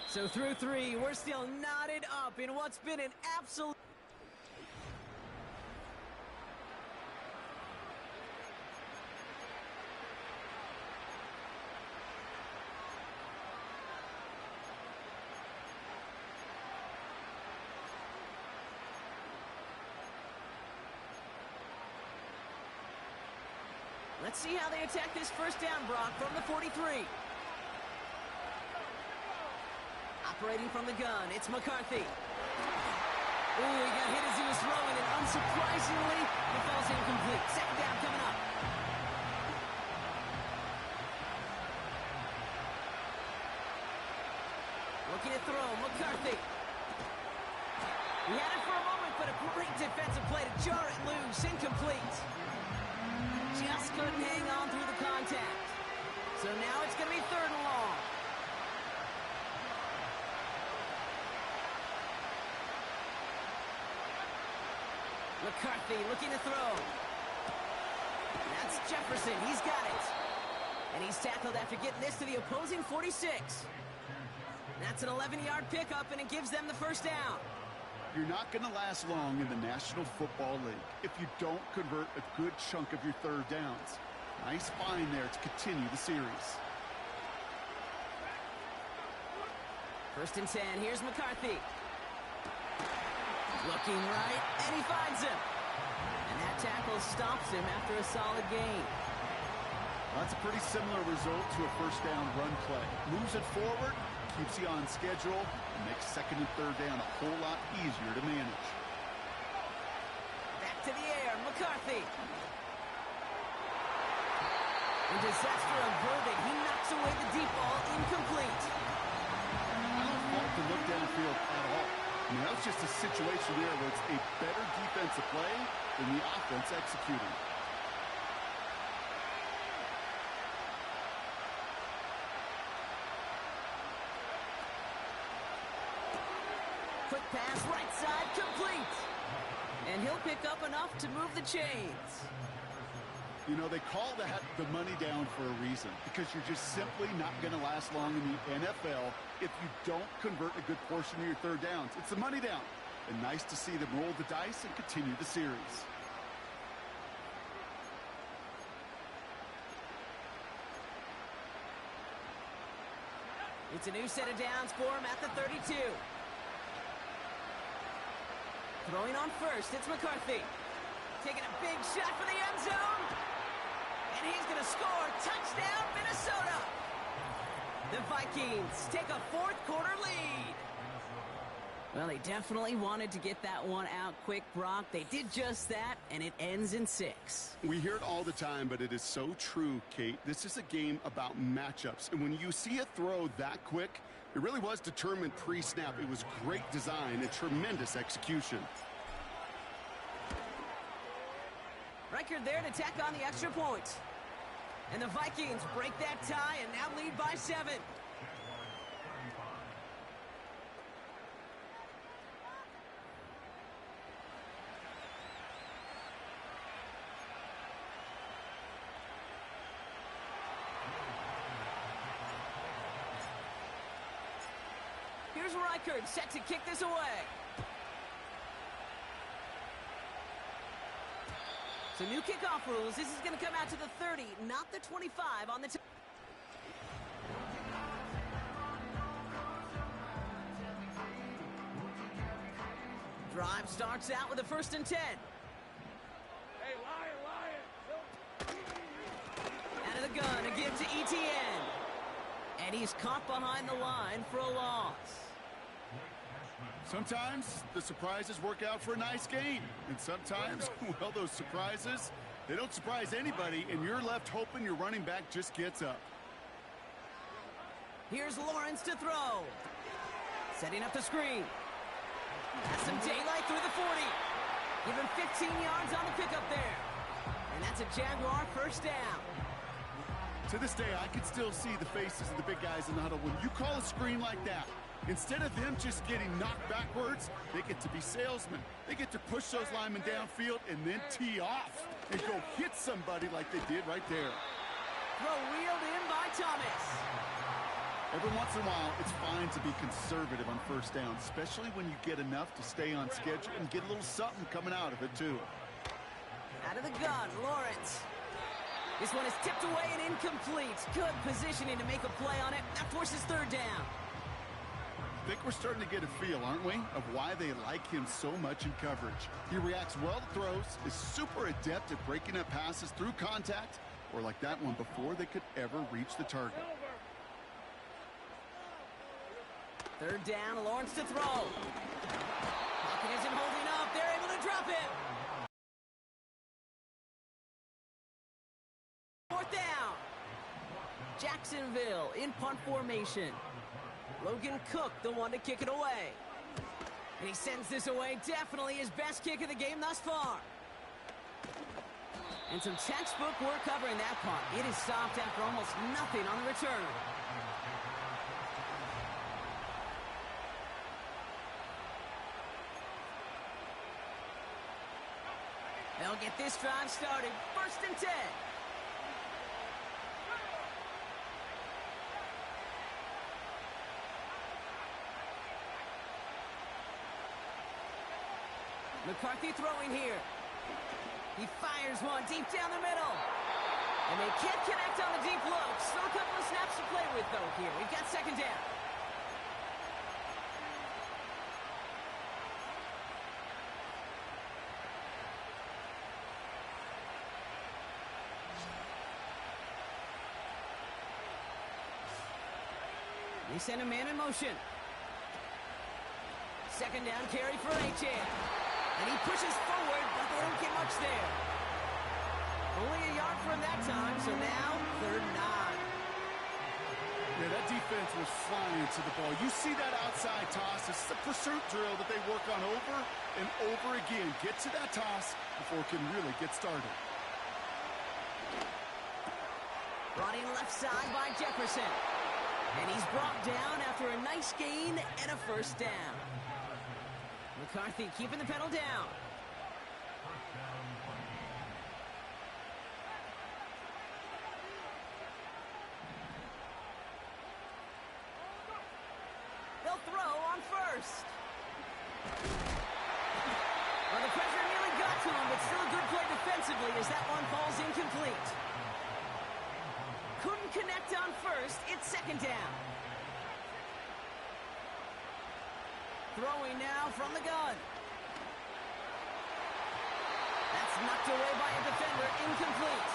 So through 3, we're still knotted up in what's been an absolute... Let's see how they attack this 1st down, Brock, from the 43. Operating from the gun, it's McCarthy. Ooh, he got hit as he was throwing, and unsurprisingly, it falls incomplete. 2nd down coming up. looking to throw. McCarthy. He had it for a moment, but a great defensive play to jar it loose. Incomplete. Just couldn't hang on through the contact. So now it's going to be 3rd and long. McCarthy looking to throw. That's Jefferson. He's got it. And he's tackled after getting this to the opposing 46. That's an 11-yard pickup, and it gives them the 1st down. You're not going to last long in the National Football League if you don't convert a good chunk of your 3rd downs. Nice find there to continue the series. 1st and 10. Here's McCarthy. Looking right, and he finds him. And that tackle stops him after a solid gain. Well, that's a pretty similar result to a 1st down run play. Moves it forward, keeps you on schedule, and makes 2nd and 3rd down a whole lot easier to manage. Back to the air, McCarthy. In disaster averted, he knocks away the deep ball, incomplete. I don't fault the look downfield at all. I mean, that was just a situation there where it's a better defensive play than the offense executing. Quick pass, right side, complete. And he'll pick up enough to move the chains. You know, they call that the money down for a reason, because you're just simply not going to last long in the NFL if you don't convert a good portion of your 3rd downs. It's the money down. And nice to see them roll the dice and continue the series. It's a new set of downs for him at the 32. Throwing on 1st, it's McCarthy. Taking a big shot for the end zone. And he's going to score. Touchdown, Minnesota. The Vikings take a 4th quarter lead. Well, they definitely wanted to get that one out quick, Brock. They did just that, and it ends in 6. We hear it all the time, but it is so true, Kate. This is a game about matchups. And when you see a throw that quick, it really was determined pre-snap. It was great design and tremendous execution. Record there to tack on the extra point. And the Vikings break that tie and now lead by 7. Here's Reichard set to kick this away. So new kickoff rules. This is going to come out to the 30, not the 25 on the drive starts out with a 1st and 10. Hey, Lion! Out of the gun, again to ETN. And he's caught behind the line for a loss. Sometimes the surprises work out for a nice game. And sometimes, well, those surprises, they don't surprise anybody, and you're left hoping your running back just gets up. Here's Lawrence to throw. Setting up the screen. Has some daylight through the 40. Give him 15 yards on the pickup there. And that's a Jaguar 1st down. To this day, I can still see the faces of the big guys in the huddle. When you call a screen like that, instead of them just getting knocked backwards, they get to be salesmen. They get to push those linemen downfield and then tee off and go hit somebody like they did right there. Throw wheeled in by Thomas. Every once in a while, it's fine to be conservative on 1st down, especially when you get enough to stay on schedule and get a little something coming out of it, too. Out of the gun, Lawrence. This one is tipped away and incomplete. Good positioning to make a play on it. That forces 3rd down. I think we're starting to get a feel, aren't we, of why they like him so much in coverage. He reacts well to throws, is super adept at breaking up passes through contact, or like that one before they could ever reach the target. 3rd down, Lawrence to throw. Pocket isn't holding up. They're able to drop it. 4th down. Jacksonville in punt formation. Logan Cook, the one to kick it away. And he sends this away. Definitely his best kick of the game thus far. And some textbook work covering that punt. It is stopped after almost nothing on the return. They'll get this drive started. 1st and 10. McCarthy throwing here. He fires one deep down the middle. And they can't connect on the deep look. Still a couple of snaps to play with, though, here. We've got 2nd down. They send a man in motion. 2nd down carry for Achan. And he pushes forward, but they don't get much there. Only a yard for him that time, so now 3rd and 9. Yeah, that defense was flying to the ball. You see that outside toss. This is a pursuit drill that they work on over and over again. Get to that toss before it can really get started. Brought in left side by Jefferson. And he's brought down after a nice gain and a 1st down. McCarthy keeping the pedal down. They'll throw on 1st. Well, the pressure nearly got to him, but still a good play defensively as that one falls incomplete. Couldn't connect on 1st. It's 2nd down. Throwing now from the gun. That's knocked away by a defender. Incomplete.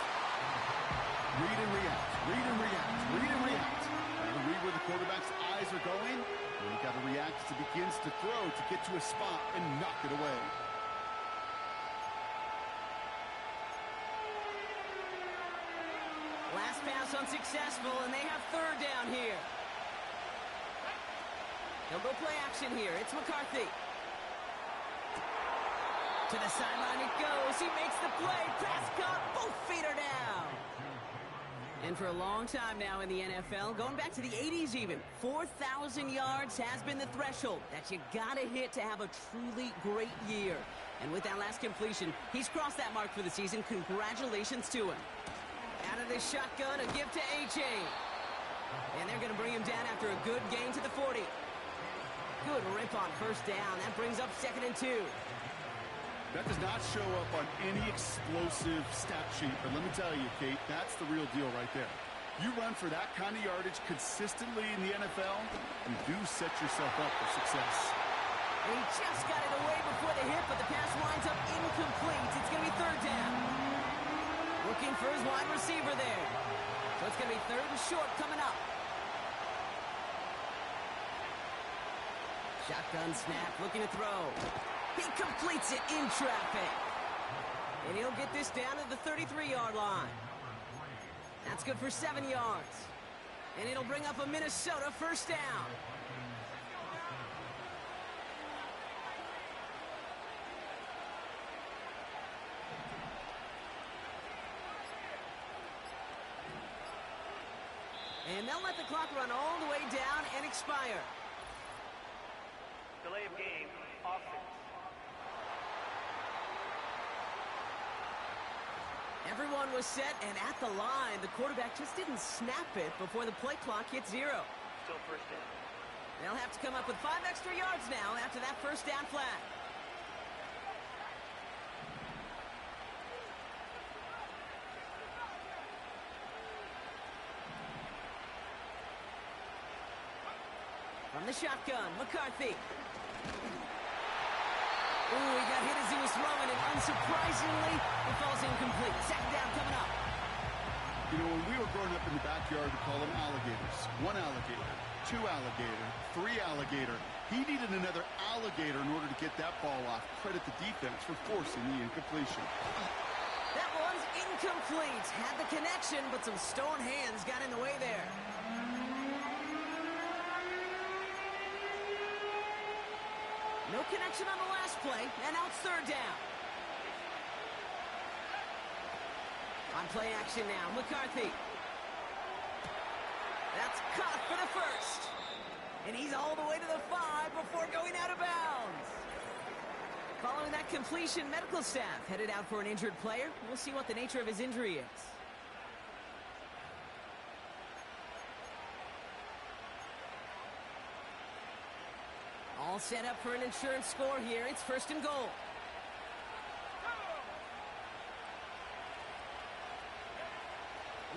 Read and react. Read and react. Read and react. Gotta read where the quarterback's eyes are going. And you gotta react as he begins to throw to get to a spot and knock it away. Last pass unsuccessful, and they have 3rd down here. They'll go play action here. It's McCarthy. To the sideline it goes. He makes the play. Pass caught. Both feet are down. And for a long time now in the NFL, going back to the 80s even, 4,000 yards has been the threshold that you gotta hit to have a truly great year. And with that last completion, he's crossed that mark for the season. Congratulations to him. Out of this shotgun, a give to A.J. And they're going to bring him down after a good gain to the 40. Good rip on 1st down. That brings up 2nd and 2. That does not show up on any explosive stat sheet, but let me tell you, Kate, that's the real deal right there. You run for that kind of yardage consistently in the NFL, you do set yourself up for success. And he just got it away before the hit, but the pass winds up incomplete. It's going to be 3rd down. Looking for his wide receiver there. So it's going to be 3rd and short coming up. Shotgun snap, looking to throw. He completes it in traffic. And he'll get this down to the 33-yard line. That's good for 7 yards. And it'll bring up a Minnesota 1st down. And they'll let the clock run all the way down and expire. Delay of game, offense. Everyone was set and at the line. The quarterback just didn't snap it before the play clock hit 0. Still 1st down. They'll have to come up with 5 extra yards now after that 1st down flag. From the shotgun, McCarthy. Ooh, he got hit as he was throwing, and unsurprisingly, it falls incomplete. 2nd down coming up. You know, when we were growing up in the backyard, we call them alligators. 1 alligator, 2 alligator, 3 alligator. He needed another alligator in order to get that ball off. Credit the defense for forcing the incompletion. That one's incomplete. Had the connection, but some stone hands got in the way there. No connection on the last play, and now it's third down. On play action now, McCarthy. That's caught for the first. And he's all the way to the 5 before going out of bounds. Following that completion, medical staff headed out for an injured player. We'll see what the nature of his injury is. All set up for an insurance score here. It's first and goal.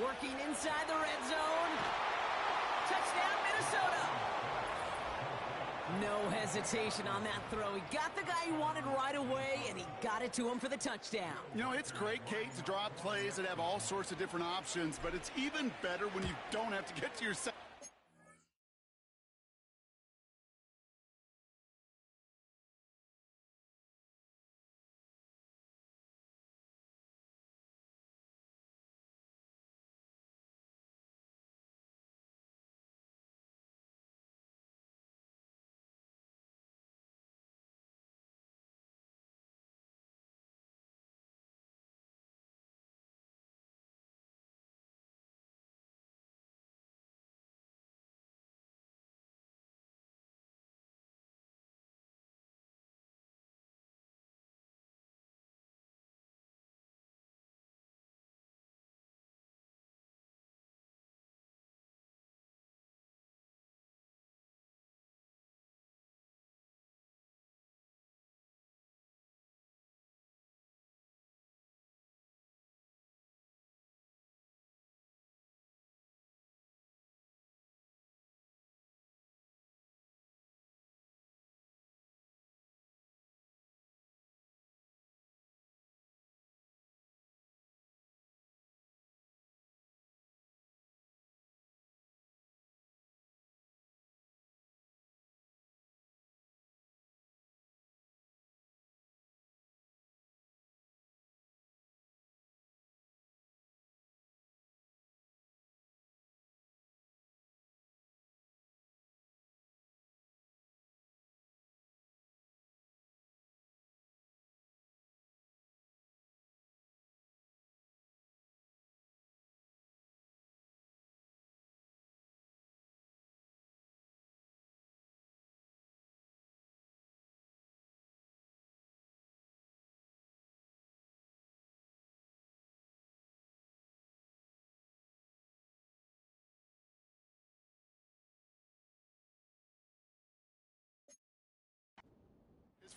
Working inside the red zone. Touchdown, Minnesota. No hesitation on that throw. He got the guy he wanted right away, and he got it to him for the touchdown. You know, it's great, Kate, to draw up plays that have all sorts of different options, but it's even better when you don't have to get to your second.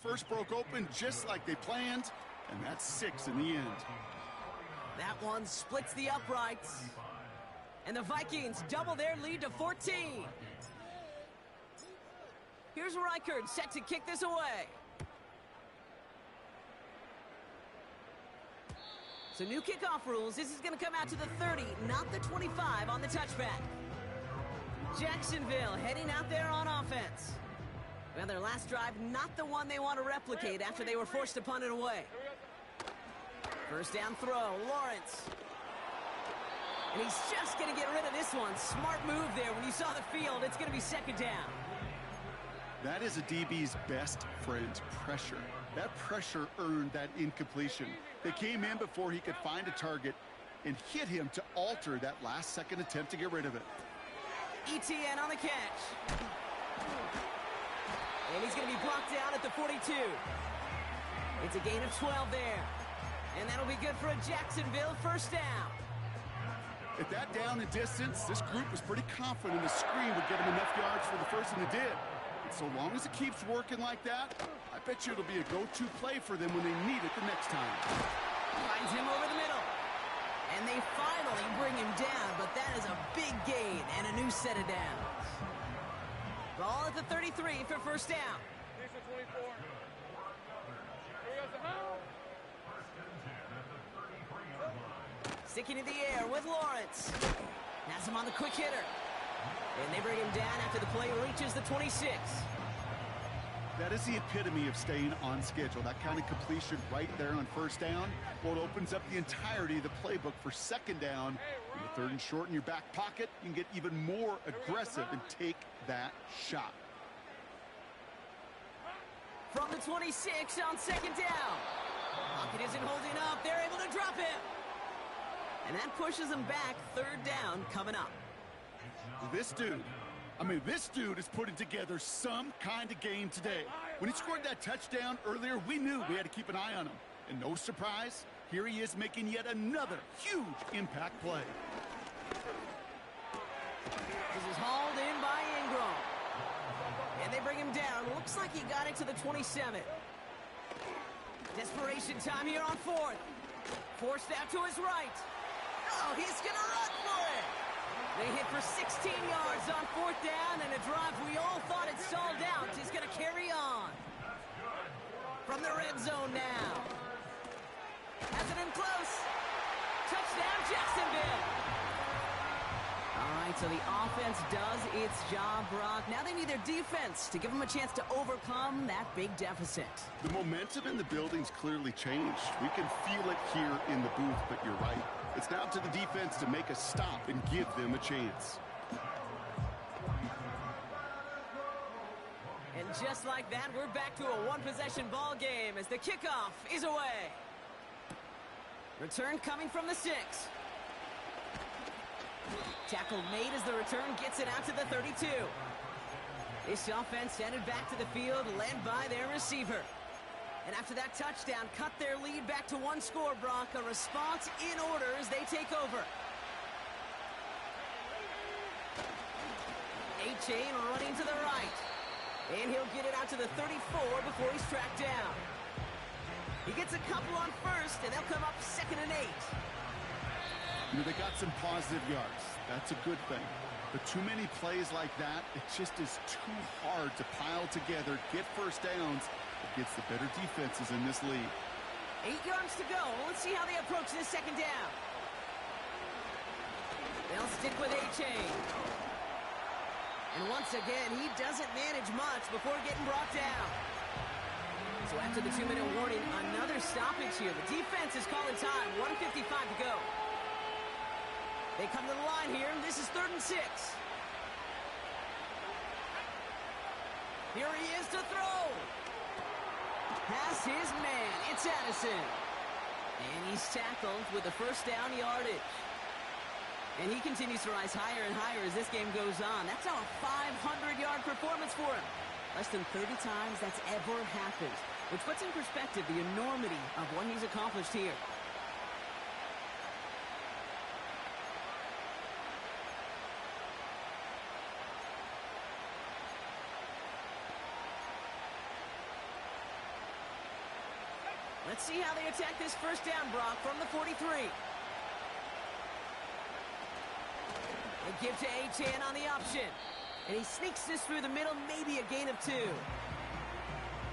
First broke open just like they planned, and that's 6 in the end. That one splits the uprights. And the Vikings double their lead to 14. Here's Reichard set to kick this away. So new kickoff rules. This is going to come out to the 30, not the 25 on the touchback. Jacksonville heading out there on offense. Well, their last drive, not the one they want to replicate after they were forced to punt it away. First down throw, Lawrence. And he's just going to get rid of this one. Smart move there. When you saw the field, it's going to be second down. That is a DB's best friend, pressure. That pressure earned that incompletion. They came in before he could find a target and hit him to alter that last-second attempt to get rid of it. ETN on the catch. And he's going to be blocked down at the 42. It's a gain of 12 there. And that'll be good for a Jacksonville first down. At that down and distance, this group was pretty confident the screen would get him enough yards for the first, and it did. And so long as it keeps working like that, I bet you it'll be a go-to play for them when they need it the next time. Finds him over the middle. And they finally bring him down, but that is a big gain and a new set of downs. Ball at the 33 for first down. 24. Here we go, Sahel. Sticking in the air with Lawrence. Has him on the quick hitter. And they bring him down after the play reaches the 26. That is the epitome of staying on schedule. That kind of completion right there on first down. Well, it opens up the entirety of the playbook for second down. In the third and short in your back pocket, you can get even more aggressive and take that shot. From the 26 on second down. Pocket isn't holding up. They're able to drop him. And that pushes them back. Third down coming up. This dude is putting together some kind of game today. When he scored that touchdown earlier, we knew we had to keep an eye on him. And no surprise, here he is making yet another huge impact play. This is hauled in by Ingram. And they bring him down. Looks like he got it to the 27. Desperation time here on fourth. Forced out to his right. Oh, he's going to run for it. They hit for 16 yards on fourth down, and a drive we all thought had stalled out is going to carry on. From the red zone now. Has it in close. Touchdown, Jacksonville. All right, so the offense does its job, Brock. Now they need their defense to give them a chance to overcome that big deficit. The momentum in the building's clearly changed. We can feel it here in the booth, but you're right. It's now to the defense to make a stop and give them a chance. And just like that, we're back to a one-possession ball game as the kickoff is away. Return coming from the 6. Tackle made as the return gets it out to the 32. This offense headed back to the field, led by their receiver. And after that touchdown, cut their lead back to one score, Brock. A response in order as they take over. A-Chain running to the right. And he'll get it out to the 34 before he's tracked down. He gets a couple on first, and they'll come up 2nd and 8. You know, they got some positive yards. That's a good thing. But too many plays like that, it just is too hard to pile together, get first downs against the better defenses in this league. 8 yards to go. Let's see how they approach this second down. They'll stick with A-Chain. And once again, he doesn't manage much before getting brought down. So after the 2-minute warning, another stoppage here. The defense is calling time. 1:55 to go. They come to the line here. This is 3rd and 6. Here he is to throw. Pass his man. It's Addison. And he's tackled with a first down yardage. And he continues to rise higher and higher as this game goes on. That's now a 500-yard performance for him. Less than 30 times that's ever happened, which puts in perspective the enormity of what he's accomplished here. Let's see how they attack this first down, Brock, from the 43. They give to A-Chain on the option. And he sneaks this through the middle, maybe a gain of 2.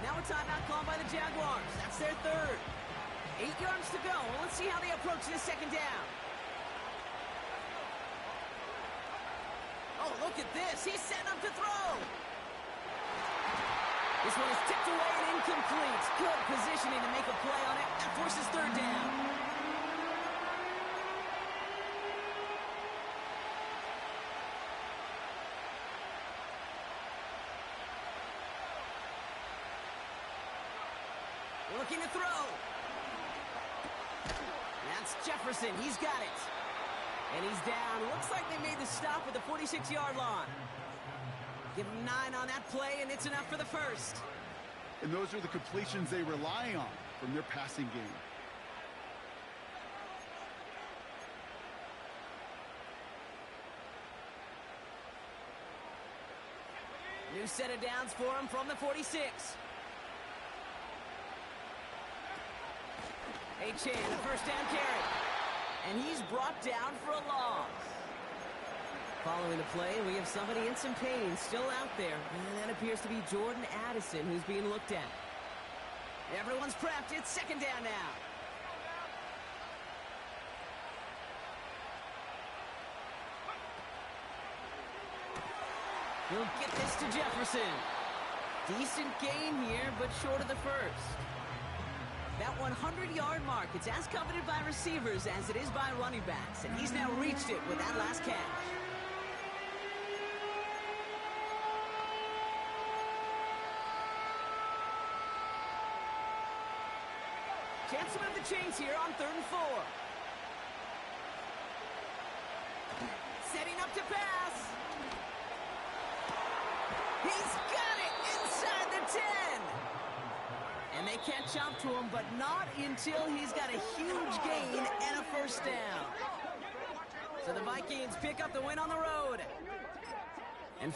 Now a timeout called by the Jaguars. That's their 3rd. 8 yards to go. Well, let's see how they approach this second down. Oh, look at this. He's setting up to throw. This one is tipped away and incomplete. Good positioning to make a play on it. That forces 3rd down. Looking to throw. That's Jefferson. He's got it. And he's down. Looks like they made the stop at the 46-yard line. Give him 9 on that play, and it's enough for the first. And those are the completions they rely on from their passing game. New set of downs for him from the 46. A-Chain, a first down carry. And he's brought down for a loss. Following the play, we have somebody in some pain still out there. And that appears to be Jordan Addison who's being looked at. Everyone's prepped. It's second down now. He'll get this to Jefferson. Decent gain here, but short of the first. That 100-yard mark, it's as coveted by receivers as it is by running backs. And he's now reached it with that last catch. Chance to move the chains here on 3rd and 4. Setting up to pass. He's got it inside the 10. And they can't jump to him, but not until he's got a huge gain and a first down. So the Vikings pick up the win on the road. And